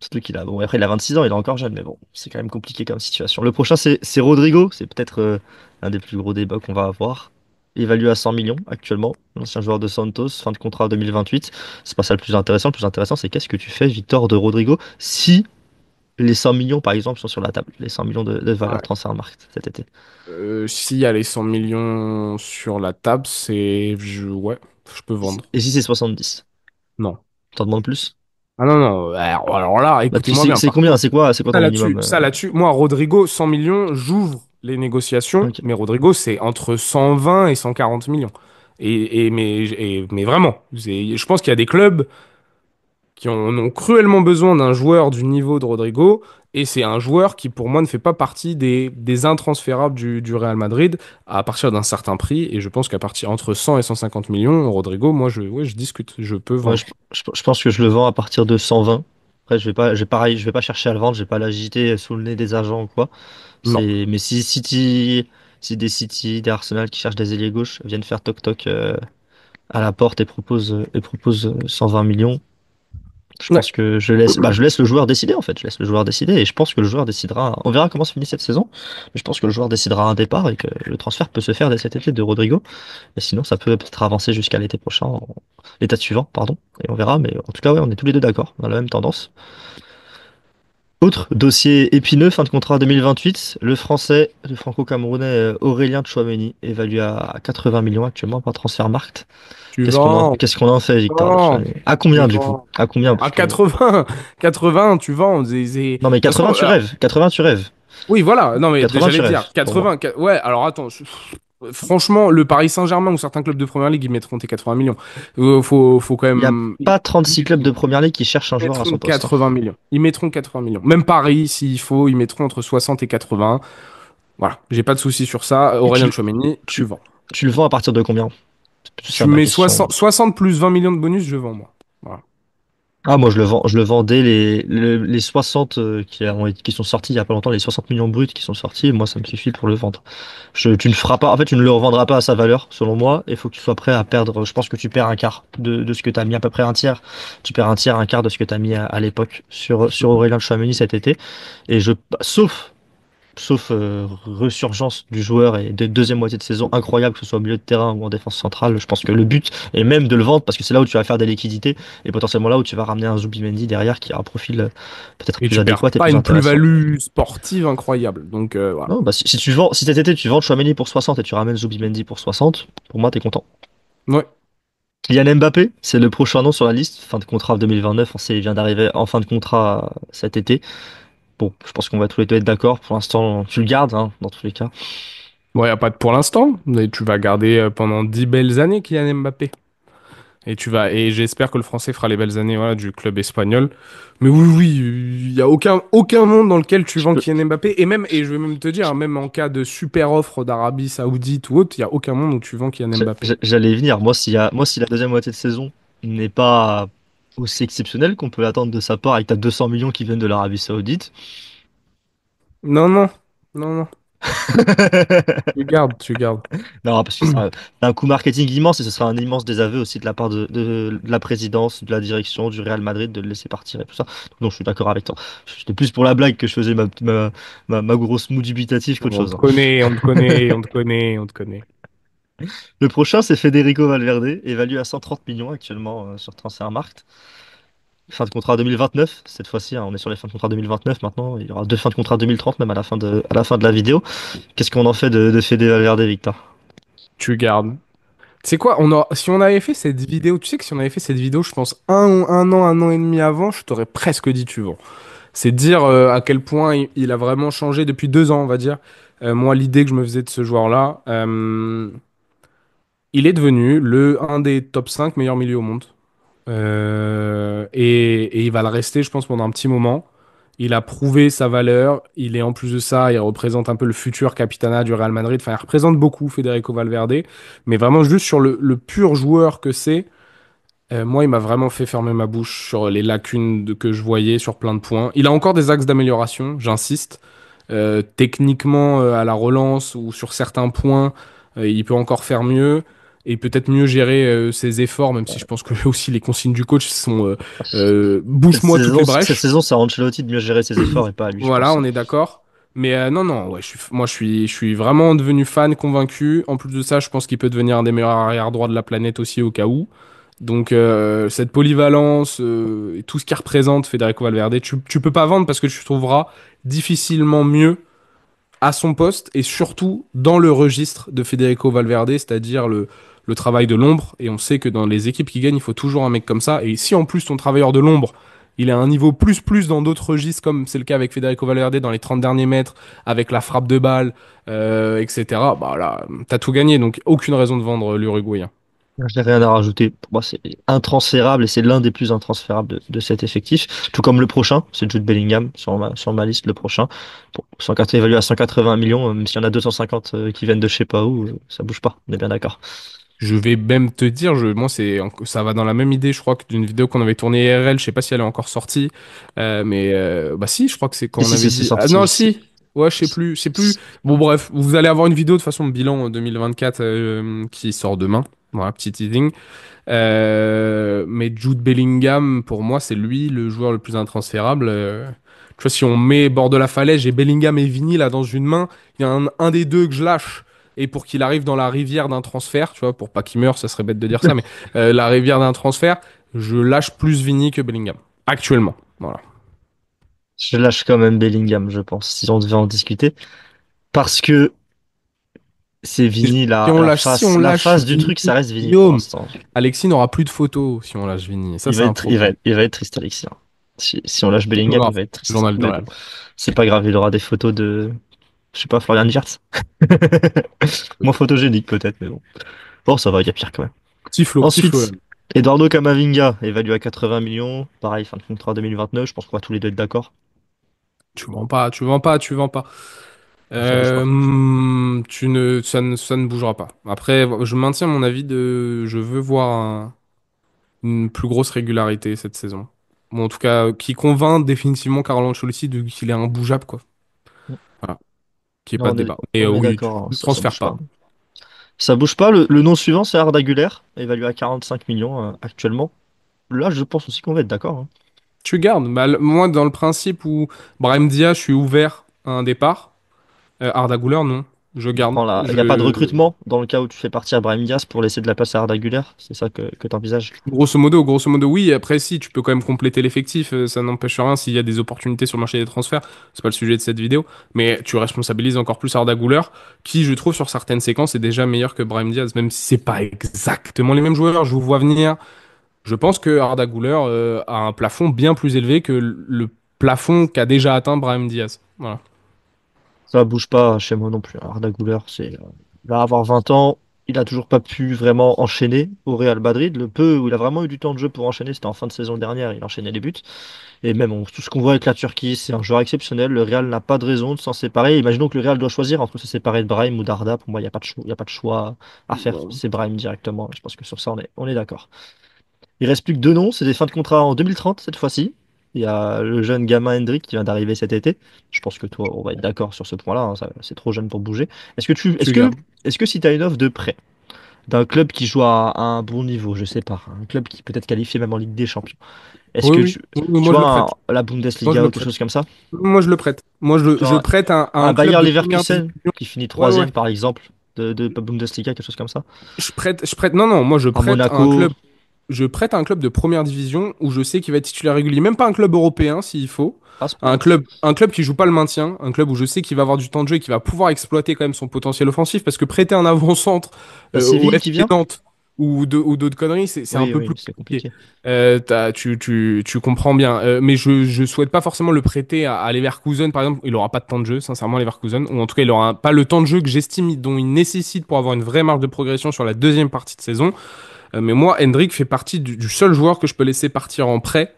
Surtout qu'il a, bon, après, il a 26 ans, il est encore jeune, mais bon, c'est quand même compliqué comme situation. Le prochain, c'est Rodrigo, c'est peut-être un des plus gros débats qu'on va avoir. Évalué à 100 millions actuellement, l'ancien joueur de Santos, fin de contrat 2028. C'est pas ça le plus intéressant. Le plus intéressant, c'est qu'est-ce que tu fais, Victor, de Rodrigo, si les 100 millions, par exemple, sont sur la table, les 100 millions de valeur Ouais. Transfermarkt cet été. S'il y a les 100 millions sur la table, ouais, je peux vendre. Et si c'est 70, Non. t'en demandes plus? Ah non, non. Alors là, Bah, écoutez-moi bien. c'est Par combien? contre, C'est quoi ton minimum? ça là-dessus, moi, Rodrigo, 100 millions, j'ouvre les négociations. Ok. Mais Rodrigo, c'est entre 120 et 140 millions. Mais vraiment, je pense qu'il y a des clubs qui en ont cruellement besoin d'un joueur du niveau de Rodrigo, et c'est un joueur qui, pour moi, ne fait pas partie des intransférables du Real Madrid à partir d'un certain prix, et je pense qu'à partir entre 100 et 150 millions, Rodrigo, moi, ouais, je discute, je peux Ouais, vendre. je pense que je le vends à partir de 120. Après, pareil, je vais pas chercher à le vendre, je vais pas l'agiter sous le nez des agents ou quoi. Non. Mais si des City, des Arsenal qui cherchent des ailiers gauches viennent faire toc toc à la porte et proposent 120 millions, je Ouais. pense que je laisse le joueur décider en fait. Je laisse le joueur décider et je pense que le joueur décidera. On verra comment se finit cette saison, mais je pense que le joueur décidera un départ et que le transfert peut se faire dès cet été de Rodrigo. Et sinon, ça peut peut-être avancer jusqu'à l'été prochain, l'état suivant, pardon. Et on verra, mais en tout cas, ouais, on est tous les deux d'accord. On a la même tendance. Autre dossier épineux, fin de contrat 2028, le français, le franco-camerounais Aurélien Tchouameni, évalué à 80 millions actuellement par Transfermarkt. Tu vends, Qu'est-ce qu'on en fait, tu Victor de vends, Tchouameni? À tu combien du coup? vends. À combien? À Parce que 80, 80, tu vends. De non mais toute façon, 80 tu rêves, 80 tu rêves, oui, voilà. Non, mais 80 tu j'allais dire rêves pour moi. 80. Ouais, alors attends. Franchement, le Paris Saint-Germain ou certains clubs de première ligue, ils mettront tes 80 millions. Faut quand Il n'y a même. pas 36 clubs de première ligue qui cherchent un Ils joueur à mettront son poste, hein. 80 millions. Ils mettront 80 millions. Même Paris, s'il faut, ils mettront entre 60 et 80. Voilà, j'ai pas de souci sur ça. Et Aurélien Tchouameni, tu tu, vends. tu le vends à partir de combien? C'est ça Tu ma mets question. 60 plus 20 millions de bonus, je vends, moi. Voilà. Ah, moi, je le vends dès les 60 qui sont sortis il y a pas longtemps, les 60 millions bruts qui sont sortis, moi, ça me suffit pour le vendre. Tu ne feras pas, en fait, tu ne le revendras pas à sa valeur, selon moi. Il faut que tu sois prêt à perdre, je pense que tu perds un quart de ce que tu as mis, à peu près un tiers. Tu perds un tiers, un quart de ce que tu as mis à l'époque sur Aurélien Tchouameni cet été. Et sauf resurgence du joueur et de deuxième moitié de saison incroyable, que ce soit au milieu de terrain ou en défense centrale. Je pense que le but est même de le vendre parce que c'est là où tu vas faire des liquidités et potentiellement là où tu vas ramener un Zubimendi derrière qui a un profil peut-être Et plus tu perds adéquat et pas plus une intéressant. plus-value sportive incroyable. Donc, voilà. Non, bah, si cet été tu vends Chouameni pour 60 et tu ramènes Zubimendi pour 60, pour moi t'es content. Ouais. Kylian Mbappé, c'est le prochain nom sur la liste, fin de contrat en 2029, on sait, il vient d'arriver en fin de contrat cet été. Bon, je pense qu'on va tous les deux être d'accord. Pour l'instant, tu le gardes, hein, dans tous les cas. Ouais, y a pas de pour l'instant. Mais tu vas garder pendant 10 belles années Kylian Mbappé. Et j'espère que le français fera les belles années, voilà, du club espagnol. Mais oui, oui, il y a aucun monde dans lequel tu Je vends peux, Kylian Mbappé. Et je vais même te dire, hein, même en cas de super offre d'Arabie Saoudite ou autre, il y a aucun monde où tu vends Kylian Mbappé. J'allais y venir. Moi, si la deuxième moitié de saison n'est pas aussi exceptionnelle qu'on peut l'attendre de sa part avec ta 200 millions qui viennent de l'Arabie Saoudite. Non, non, non, non. Tu gardes, tu gardes. Non, parce que c'est un coût marketing immense et ce sera un immense désaveu aussi de la part de la présidence, de la direction du Real Madrid de le laisser partir et tout ça. Donc, je suis d'accord avec toi. C'était plus pour la blague que je faisais ma grosse moue dubitative qu'autre On chose, te hein. connaît, on te connaît, on te connaît, on te connaît. Le prochain, c'est Federico Valverde, évalué à 130 millions actuellement sur Transfermarkt. Fin de contrat 2029, cette fois-ci, hein, on est sur les fins de contrat 2029 maintenant. Il y aura deux fins de contrat 2030 même à la fin de la vidéo. Qu'est-ce qu'on en fait de Fede Valverde, Victor? Tu gardes. Tu sais quoi, si on avait fait cette vidéo, tu sais que si on avait fait cette vidéo, je pense un an et demi avant, je t'aurais presque dit tu vends. C'est dire à quel point il a vraiment changé depuis 2 ans, on va dire. Moi, l'idée que je me faisais de ce joueur-là, il est devenu un des top 5 meilleurs milieux au monde. Et il va le rester, je pense, pendant un petit moment. Il a prouvé sa valeur. Il est en plus de ça, il représente un peu le futur capitana du Real Madrid. Enfin, il représente beaucoup Federico Valverde. Mais vraiment, juste sur le pur joueur que c'est, Moi, il m'a vraiment fait fermer ma bouche sur les lacunes que je voyais sur plein de points. Il a encore des axes d'amélioration, j'insiste. Techniquement, à la relance ou sur certains points, il peut encore faire mieux et peut-être mieux gérer ses efforts, même si je pense que là aussi les consignes du coach sont bouge-moi toutes les Cette brèches. saison, c'est à Ancelotti de mieux gérer ses efforts et pas à lui, je Voilà, pense. on est d'accord. Mais non, non, ouais, moi je suis vraiment devenu fan, convaincu. En plus de ça, je pense qu'il peut devenir un des meilleurs arrière droits de la planète aussi au cas où. Donc cette polyvalence et tout ce qu'il représente Federico Valverde, tu peux pas vendre parce que tu trouveras difficilement mieux à son poste et surtout dans le registre de Federico Valverde, c'est-à-dire le travail de l'ombre. Et on sait que dans les équipes qui gagnent, il faut toujours un mec comme ça. Et si en plus ton travailleur de l'ombre, il est à un niveau plus dans d'autres registres, comme c'est le cas avec Federico Valverde dans les 30 derniers mètres, avec la frappe de balle, etc., bah là, t'as tout gagné. Donc aucune raison de vendre l'Uruguayen. Je n'ai rien à rajouter. Pour moi, c'est intransférable et c'est l'un des plus intransférables de cet effectif. Tout comme le prochain, c'est Jude Bellingham sur ma liste, le prochain. Pour 180, évalué à 180 millions, même s'il y en a 250 qui viennent de je sais pas où, ça bouge pas. On est bien d'accord. Je vais même te dire, moi ça va dans la même idée, je crois que d'une vidéo qu'on avait tournée IRL, je sais pas si elle est encore sortie, mais bah si, je crois que c'est quand Et on si avait c'est dit, ah sorti, non si, ouais je sais plus. Bon bref, vous allez avoir une vidéo de façon bilan 2024 qui sort demain, voilà petit teasing. Mais Jude Bellingham, pour moi, c'est lui le joueur le plus intransférable. Tu vois, si on met bord de la falaise, j'ai Bellingham et Vini là dans une main, il y a un des deux que je lâche. Et pour qu'il arrive dans la rivière d'un transfert, tu vois, pour pas qu'il meure, ça serait bête de dire ça, mais la rivière d'un transfert, je lâche plus Vini que Bellingham. Actuellement. Voilà. je lâche quand même Bellingham, je pense, si on devait en discuter. Parce que c'est Et Vini, si on la lâche face du Vini, truc, ça reste Vini pour Guillaume, l'instant. Alexis n'aura plus de photos si on lâche Vini. Et ça, c'est un problème. Il va être triste, Alexis, hein. Si on lâche C'est pas Bellingham, il grave. va être Le triste. journal du Mais bon, Real. c'est pas grave, il aura des photos de, je sais pas, Florian Wirtz. Moins photogénique peut-être, mais bon. Bon, ça va, il y a pire quand même. Petit Flo, là. Ensuite, Eduardo Camavinga, évalué à 80 millions. Pareil, fin de contrat 2029. Je pense qu'on va tous les deux être d'accord. Tu vends pas, tu vends pas, tu vends pas. Ah, ça bouge pas. Ça ne bougera pas. Après, je maintiens mon avis je veux voir une plus grosse régularité cette saison. Bon, en tout cas, qui convainc définitivement Carlo Ancelotti qu'il est imbougeable, quoi. Voilà. Qu'il n'y ait pas Non, de débat. Et on est oui, d'accord, hein, ne ça transfère bouge pas. pas. Ça bouge pas. Le nom suivant, c'est Arda Güler, évalué à 45 millions actuellement. Là, je pense aussi qu'on va être d'accord, hein. Tu gardes. Bah, moi, dans le principe où Brahim Diaz, je suis ouvert à un départ. Arda Güler, non. Je garde. Il n'y a pas de recrutement dans le cas où tu fais partir Brahim Diaz pour laisser de la place à Arda Güler. C'est ça que tu envisages. Grosso modo, oui. Après, si, tu peux quand même compléter l'effectif. Ça n'empêche rien s'il y a des opportunités sur le marché des transferts. C'est pas le sujet de cette vidéo. Mais tu responsabilises encore plus Arda Güler, qui, je trouve, sur certaines séquences, est déjà meilleur que Brahim Diaz. Même si c'est pas exactement les mêmes joueurs, je vous vois venir. Je pense que Arda Güler a un plafond bien plus élevé que le plafond qu'a déjà atteint Brahim Diaz. Voilà. Ça bouge pas chez moi non plus. Arda Güler, il va avoir 20 ans. Il a toujours pas pu vraiment enchaîner au Real Madrid. Le peu où il a vraiment eu du temps de jeu pour enchaîner, c'était en fin de saison dernière. Il enchaînait les buts. Et même tout ce qu'on voit avec la Turquie, c'est un joueur exceptionnel. Le Real n'a pas de raison de s'en séparer. Imaginons que le Real doit choisir entre se séparer de Brahim ou d'Arda. Pour moi, il n'y a pas de choix, il y a pas de choix à faire. Bon. C'est Brahim directement. Je pense que sur ça, on est d'accord. Il reste plus que deux noms. C'est des fins de contrat en 2030 cette fois-ci. Il y a le jeune gamin Hendrik qui vient d'arriver cet été. Je pense que toi, on va être d'accord sur ce point-là, hein. C'est trop jeune pour bouger. Tu gardes. Est-ce que si tu as une offre de prêt d'un club qui joue à un bon niveau, je sais pas, un club qui peut être qualifié même en Ligue des Champions, est-ce Oui, que oui. Oui, oui, tu moi je le vois prête. la Moi je Bundesliga le ou quelque prête. chose comme ça? Moi je le prête. Je Genre prête à un un club Bayer de première Leverkusen division. qui finit Ouais, ouais. troisième par exemple de Bundesliga, quelque chose comme ça? Je prête. Non, non, moi je Un prête à un Monaco, club. Je prête à un club de première division où je sais qu'il va être titulaire régulier. Même pas un club européen s'il faut. à ce point-là. Un club qui joue pas le maintien. Un club où je sais qu'il va avoir du temps de jeu et qui va pouvoir exploiter quand même son potentiel offensif. Parce que prêter un avant-centre T'as au Séville qui FC vient? Nantes ou d'autres conneries, c'est un Oui, peu oui, plus c'est compliqué. compliqué. Tu comprends bien. Mais je souhaite pas forcément le prêter à Leverkusen, par exemple. Il aura pas de temps de jeu, sincèrement, Leverkusen. Ou en tout cas, il aura pas le temps de jeu que j'estime dont il nécessite pour avoir une vraie marge de progression sur la deuxième partie de saison. Mais moi, Hendrik fait partie du seul joueur que je peux laisser partir en prêt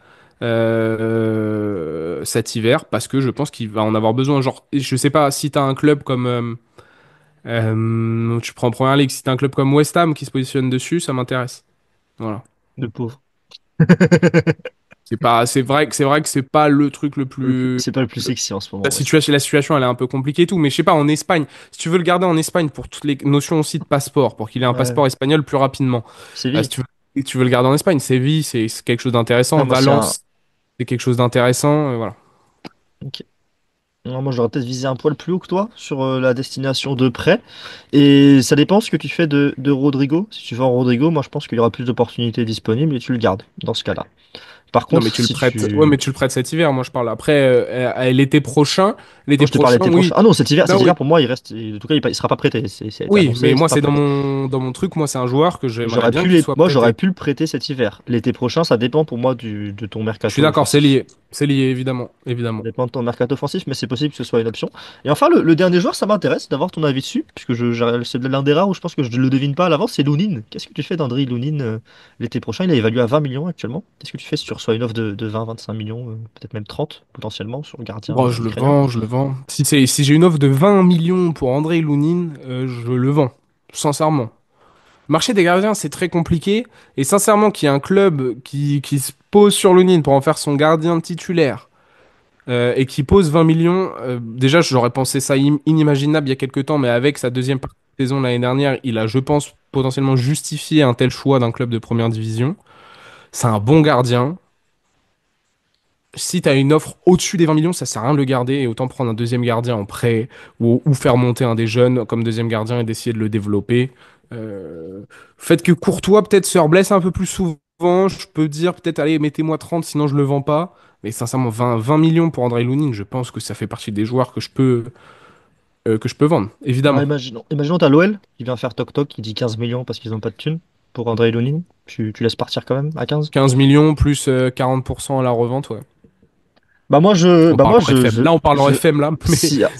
cet hiver parce que je pense qu'il va en avoir besoin. Genre, je sais pas si t'as un club comme tu prends en première ligue, si t'as un club comme West Ham qui se positionne dessus, ça m'intéresse. Voilà. Le pauvre. C'est vrai que c'est pas le truc le plus. C'est pas le plus sexy en ce La moment, ouais. situation, la situation, elle est un peu compliquée et tout, mais je sais pas, en Espagne, si tu veux le garder en Espagne pour toutes les notions aussi de passeport, pour qu'il ait un Ouais. passeport espagnol plus rapidement, si Séville. tu veux le garder en Espagne, Séville, c'est quelque chose Ouais, d'intéressant. moi, c'est un. Valence, c'est quelque chose d'intéressant. Voilà. Ok. Non, moi, j'aurais peut-être visé un poil plus haut que toi sur la destination de prêt. Et ça dépend ce que tu fais de Rodrigo. Si tu vends Rodrigo, moi, je pense qu'il y aura plus d'opportunités disponibles et tu le gardes dans ce cas-là. Par Non, mais contre, tu le si prêtes. Ouais, mais tu. tu le prêtes cet hiver, moi je parle. Après, l'été prochain, Moi, je te parle l'été prochain. oui. Ah non, cet hiver, Non, cet oui. hiver, pour moi, il reste. En tout cas, il sera pas prêté. Ça a été Oui, annoncé, mais il sera moi, pas c'est dans prêté. mon truc, moi, c'est un joueur que j'aimerais bien qu'il soit Moi, j'aurais prêté. pu le prêter cet hiver. L'été prochain, ça dépend pour moi de ton Je suis mercato d'accord, c'est offensif. lié. C'est lié, évidemment. Ça Évidemment. dépend de ton mercato offensif, mais c'est possible que ce soit une option. Et enfin, le dernier joueur, ça m'intéresse d'avoir ton avis dessus, puisque c'est l'un des rares où je pense que je ne le devine pas à l'avance, c'est Lounine. Qu'est-ce que tu fais d'Andriy Lounine l'été prochain? Il est évalué à 20 millions actuellement. Qu'est-ce que tu fais si tu reçois une offre de 20-25 millions, peut-être même 30 potentiellement sur le gardien Bon, je le ukrainien? vends, je le vends. Si j'ai une offre de 20 millions pour Andrei Lounine, je le vends. Sincèrement. Le marché des gardiens, c'est très compliqué. Et sincèrement, qu'il y ait un club qui se pose sur Lounine pour en faire son gardien titulaire et qui pose 20 millions, déjà, j'aurais pensé ça inimaginable il y a quelques temps, mais avec sa deuxième partie de saison l'année dernière, il a, je pense, potentiellement justifié un tel choix d'un club de première division. C'est un bon gardien. Si tu as une offre au-dessus des 20 millions, ça sert à rien de le garder et autant prendre un deuxième gardien en prêt ou faire monter un des jeunes comme deuxième gardien et d'essayer de le développer. Faites que Courtois peut-être se reblesse un peu plus souvent. Je peux dire peut-être allez, mettez-moi 30 sinon je le vends pas. Mais sincèrement, 20 millions pour André Lunin, je pense que ça fait partie des joueurs que je peux vendre, Ouais, évidemment. imaginons t'as l'OL qui vient faire toc-toc, qui dit 15 millions parce qu'ils n'ont pas de thunes pour Andrei Lounine. Tu laisses partir quand même à 15? 15 millions plus 40% à la revente, ouais. On Bah parle moi, en FM. Là, on parle en je, FM, là, mais s'il y a,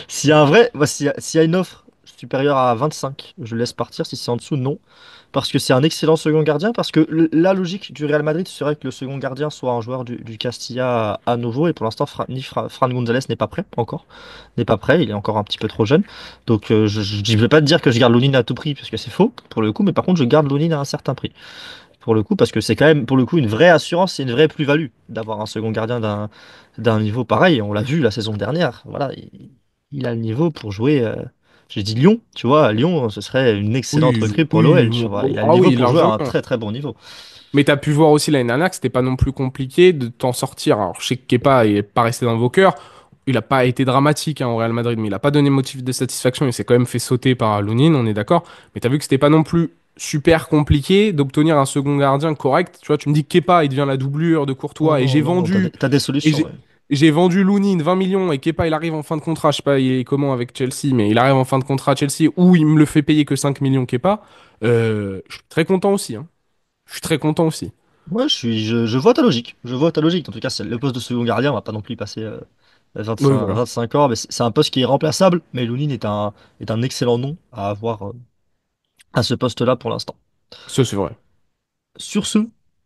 s'il y a un vrai, moi, s'il y a une offre supérieure à 25, je laisse partir. Si c'est en dessous, non. Parce que c'est un excellent second gardien. Parce que la logique du Real Madrid serait que le second gardien soit un joueur du Castilla à nouveau. Et pour l'instant, Fran González n'est pas prêt encore. N'est pas prêt. Il est encore un petit peu trop jeune. Donc je ne vais pas te dire que je garde Lounine à tout prix, parce que c'est faux pour le coup. Mais par contre, je garde Lounine à un certain prix. Pour le coup, parce que c'est quand même pour le coup une vraie assurance et une vraie plus-value d'avoir un second gardien d'un niveau pareil. On l'a vu la saison dernière. Voilà, il a le niveau pour jouer. J'ai dit Lyon, tu vois, Lyon, ce serait une excellente oui, recrue pour oui, l'OL, tu vois. Il a le ah niveau oui, pour jouer à un largement. très très bon niveau. Mais t'as pu voir aussi l'année dernière que c'était pas non plus compliqué de t'en sortir. Alors, je sais que Kepa est pas resté dans vos cœurs. Il a pas été dramatique hein, au Real Madrid, mais il a pas donné motif de satisfaction. Il s'est quand même fait sauter par Lunin, on est d'accord. Mais t'as vu que c'était pas non plus super compliqué d'obtenir un second gardien correct. Tu vois, tu me dis que Kepa, il devient la doublure de Courtois et Non, j'ai non, non, vendu. t'as des Et solutions, j'ai ouais. j'ai vendu Lunin 20 millions et Kepa, il arrive en fin de contrat. Je sais pas, il est comment avec Chelsea, mais il arrive en fin de contrat à Chelsea où il me le fait payer que 5 millions Kepa. Je suis très content aussi, hein. Je suis très content aussi. Ouais, je vois ta logique. Je vois ta logique. En tout cas, c'est le poste de second gardien, on va pas non plus passer Oui, 25, voilà. 25 ans, mais c'est un poste qui est remplaçable. Mais Lounine est un excellent nom à avoir à ce poste-là pour l'instant. Ça, c'est vrai. Sur ce,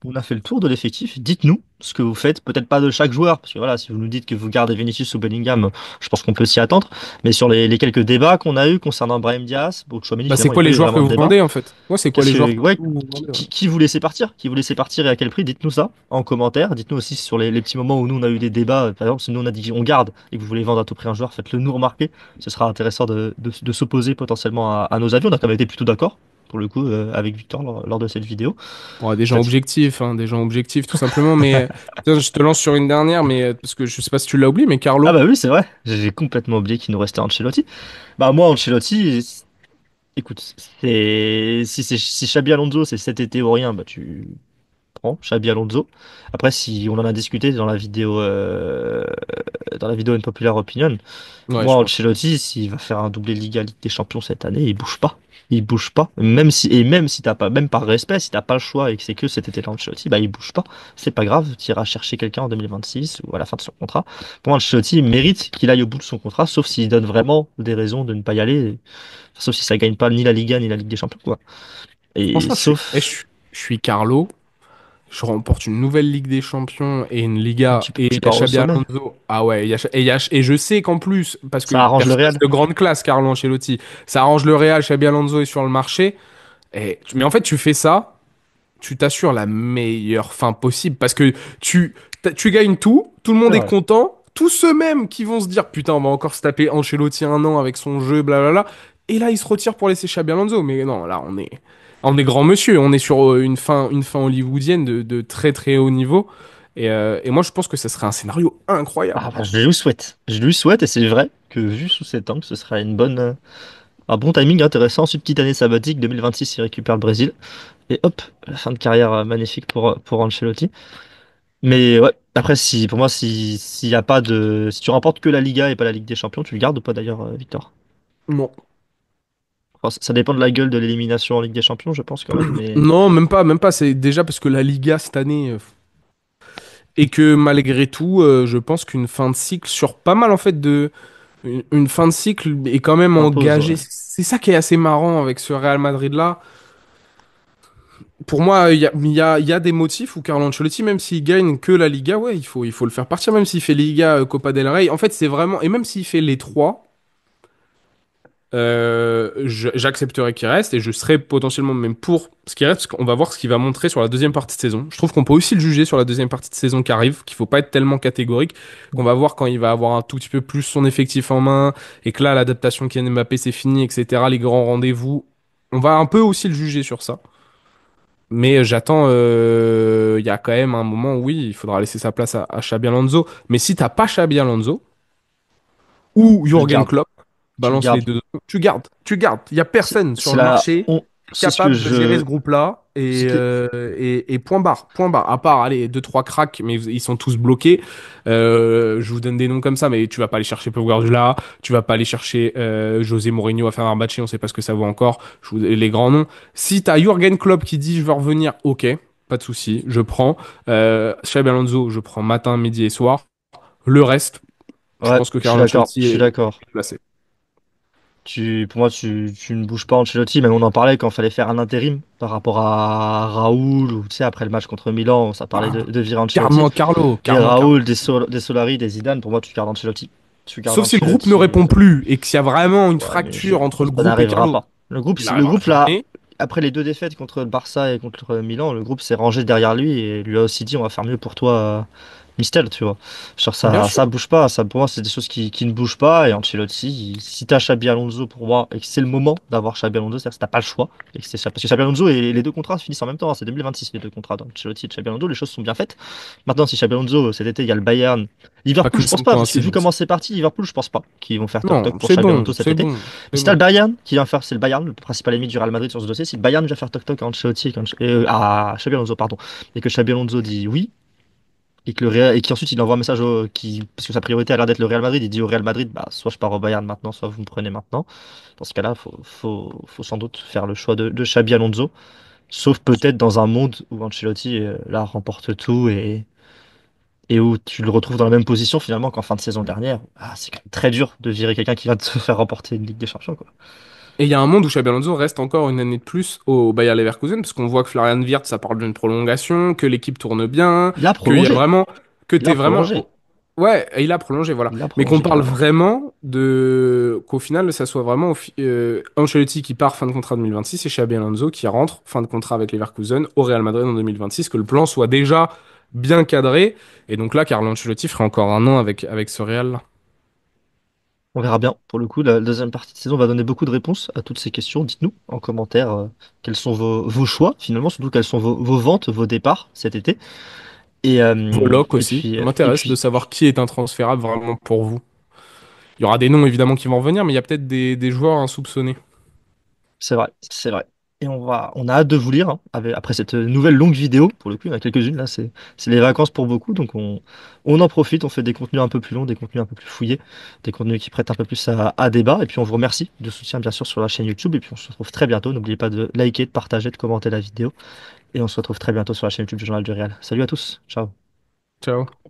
on a fait le tour de l'effectif. Dites-nous ce que vous faites. Peut-être pas de chaque joueur, parce que voilà, si vous nous dites que vous gardez Vinicius ou Bellingham, je pense qu'on peut s'y attendre. Mais sur les quelques débats qu'on a eu concernant Brahim Diaz, bon, Tchouaméni, Bah, c'est finalement, il n'y quoi a pas les eu joueurs que vraiment de vous débat. vendez, en fait? Ouais, c'est quoi les joueurs que Ouais, vous vendez, ouais. qui vous laissez partir? Qui vous laissez partir et à quel prix? Dites-nous ça en commentaire. Dites-nous aussi sur les petits moments où nous on a eu des débats. Par exemple, si nous on a dit on garde et que vous voulez vendre à tout prix un joueur, faites-le nous remarquer. Ce sera intéressant de s'opposer potentiellement à nos avis. On a quand même été plutôt d'accord, pour le coup, avec Victor lors de cette vidéo. Bon, des gens Peut-être. objectifs, hein, des gens objectifs, tout simplement. Mais tiens, je te lance sur une dernière, mais parce que je sais pas si tu l'as oublié, mais Ah Carlo. bah oui, c'est vrai. J'ai complètement oublié qu'il nous restait Ancelotti. Bah moi, Ancelotti, écoute, si Xabi Alonso c'est cet été ou rien, bah tu prends Xabi Alonso. Après, si on en a discuté dans la vidéo Une Popular Opinion, Ouais, moi je pense. Ancelotti, s'il va faire un doublé Liga Ligue des Champions cette année, il bouge pas. Il bouge pas. Même si t'as pas, même par respect, si t'as pas le choix et que c'est que cet été-là Ancelotti, bah il bouge pas. C'est pas grave, tu iras chercher quelqu'un en 2026 ou à la fin de son contrat. Pour moi, Ancelotti il mérite qu'il aille au bout de son contrat, sauf s'il donne vraiment des raisons de ne pas y aller. Sauf si ça gagne pas ni la Liga ni la Ligue des Champions, quoi. Et Franchement, sauf, je suis Carlo. Je remporte une nouvelle Ligue des Champions et une Liga. Et tu il y a pars au Xabi sommet. Alonso. Ah ouais, et je sais qu'en plus, parce que Ça arrange le personnage Real. de grande classe, Carlo Ancelotti, ça arrange le Real, Xabi Alonso est sur le marché. Mais en fait, tu fais ça. tu t'assures la meilleure fin possible parce que tu gagnes tout, tout le C'est monde est vrai. content, tous ceux-mêmes qui vont se dire putain, on va encore se taper Ancelotti un an avec son jeu, blablabla. Et là, il se retire pour laisser Xabi Alonso. Mais non, là, on est grand monsieur, on est sur une fin hollywoodienne de très très haut niveau. Et moi, je pense que ça serait un scénario Ah, incroyable. bah, je lui souhaite. Je lui souhaite et c'est vrai que vu sous cet angle, ce sera un bon timing intéressant. Ensuite, petite année sabbatique, 2026, il récupère le Brésil. Et hop, la fin de carrière magnifique pour Ancelotti. Mais ouais, après, pour moi, s'il y a pas de, si tu remportes que la Liga et pas la Ligue des Champions, tu le gardes ou pas d'ailleurs, Victor? Non. Enfin, ça dépend de la gueule de l'élimination en Ligue des Champions, je pense quand même, mais Non, même pas, même pas. C'est déjà parce que la Liga cette année, et que malgré tout, je pense qu'une fin de cycle sur pas mal en fait une fin de cycle est quand même s'impose, engagée. ouais. C'est ça qui est assez marrant avec ce Real Madrid là. Pour moi, il y a des motifs où Carlo Ancelotti, même s'il gagne que la Liga, ouais, il faut le faire partir, même s'il fait Liga, Copa del Rey. En fait, c'est vraiment, et même s'il fait les trois. J'accepterai qu'il reste et je serai potentiellement même pour ce qui reste parce qu'on va voir ce qu'il va montrer sur la deuxième partie de saison. Je trouve qu'on peut aussi le juger sur la deuxième partie de saison qui arrive, qu'il faut pas être tellement catégorique, qu'on va voir quand il va avoir un tout petit peu plus son effectif en main et que là l'adaptation Kylian Mbappé c'est fini, etc. Les grands rendez-vous, on va un peu aussi le juger sur ça. Mais j'attends, il y a quand même un moment où oui, il faudra laisser sa place à Xabi Alonso. Mais si t'as pas Xabi Alonso, ou Tu le Jürgen gardes. Klopp, Tu le balance les gardes. deux. Tu gardes, tu gardes. Il n'y a personne sur C'est le la, marché on, c'est ce que capable de gérer je, ce groupe-là. Et, c'était, euh, et, et point barre, point barre. À part, allez, deux, trois cracks, mais ils sont tous bloqués. Je vous donne des noms comme ça, mais tu vas pas aller chercher Pep Guardiola, tu vas pas aller chercher José Mourinho à faire un match, on sait pas ce que ça vaut encore. Les grands noms. Si t'as Jürgen Klopp qui dit je veux revenir, ok, pas de souci, je prends. Xabi Alonso, je prends matin, midi et soir. Le reste, je ouais, pense que je suis Carlo d'accord, Ancelotti je suis est d'accord. placé. Pour moi, tu ne bouges pas Ancelotti, même on en parlait quand il fallait faire un intérim par rapport à Raoul, ou tu sais, après le match contre Milan, ça parlait de virer Ancelotti. Garde-moi Carlo, Des garde-moi Carlo. Raoul, des Solari, des Zidane, pour moi, tu gardes Ancelotti. Tu gardes Sauf si le groupe ne Ancelotti. répond plus et qu'il y a vraiment une Ouais, mais fracture entre le ça groupe et n'arrivera Carlo. pas. Il Le n'arrivera groupe là, jamais. après les deux défaites contre le Barça et contre Milan, le groupe s'est rangé derrière lui et lui a aussi dit on va faire mieux pour toi, Mistel, tu vois. Genre Bien ça sûr. bouge pas, ça pour moi c'est des choses qui ne bougent pas et Ancelotti, si t'as Xabi Alonso pour moi et que c'est le moment d'avoir Xabi Alonso, c'est-à-dire que t'as pas le choix et que parce que Xabi Alonso et les deux contrats finissent en même temps, hein, c'est 2026 les deux contrats d'Ancelotti et de Xabi Alonso, les choses sont bien faites. Maintenant si Xabi Alonso cet été il y a le Bayern, Pas Liverpool que je pense son pas parce que vu coïncidence. comment c'est parti, Liverpool je pense pas qu'ils vont faire toc toc Non, pour c'est Xabi bon, Alonso cet c'est été. bon, Mais c'est si t'as le bon. Bayern qui vient faire, c'est le Bayern le principal ennemi du Real Madrid sur ce dossier, si le Bayern vient faire toc toc à Ancelotti à Xabi Alonso pardon et que Xabi Alonso dit oui et que le Real, et qu'ensuite il envoie un message parce que sa priorité a l'air d'être le Real Madrid, il dit au Real Madrid, bah, soit je pars au Bayern maintenant, soit vous me prenez maintenant. Dans ce cas-là, faut sans doute faire le choix de Xabi Alonso, sauf peut-être dans un monde où Ancelotti là remporte tout et où tu le retrouves dans la même position finalement qu'en fin de saison dernière. Ah, c'est quand même très dur de virer quelqu'un qui va te faire remporter une Ligue des Champions, quoi. Et il y a un monde où Xabi Alonso reste encore une année de plus au Bayer Leverkusen, parce qu'on voit que Florian Wirtz, ça parle d'une prolongation, que l'équipe tourne bien, Il a qu'il y a prolongé, vraiment, que il a t'es vraiment, prolongé, ouais, et il a prolongé, voilà. il a Mais qu'on prolongé parle carrément. vraiment qu'au final, ça soit vraiment Ancelotti qui part fin de contrat 2026 et Xabi Alonso qui rentre fin de contrat avec Leverkusen au Real Madrid en 2026, que le plan soit déjà bien cadré. Et donc là, Carlo Ancelotti ferait encore un an avec ce Real-là. On verra bien. Pour le coup, la deuxième partie de saison va donner beaucoup de réponses à toutes ces questions. Dites-nous en commentaire quels sont vos choix, finalement, surtout quelles sont vos ventes, vos départs cet été. Et, euh, Voloc et aussi. puis, Ça euh, et m'intéresse de puis savoir qui est intransférable vraiment pour vous. Il y aura des noms évidemment qui vont revenir, mais il y a peut-être des joueurs insoupçonnés. c'est vrai, c'est vrai. Et on a hâte de vous lire hein, après cette nouvelle longue vidéo. Pour le coup, il y en a quelques-unes là, c'est les vacances pour beaucoup, donc on en profite. On fait des contenus un peu plus longs, des contenus un peu plus fouillés, des contenus qui prêtent un peu plus à débat. Et puis on vous remercie de soutien bien sûr sur la chaîne YouTube. Et puis on se retrouve très bientôt. N'oubliez pas de liker, de partager, de commenter la vidéo. Et on se retrouve très bientôt sur la chaîne YouTube du Journal du Réal. Salut à tous, ciao. Ciao.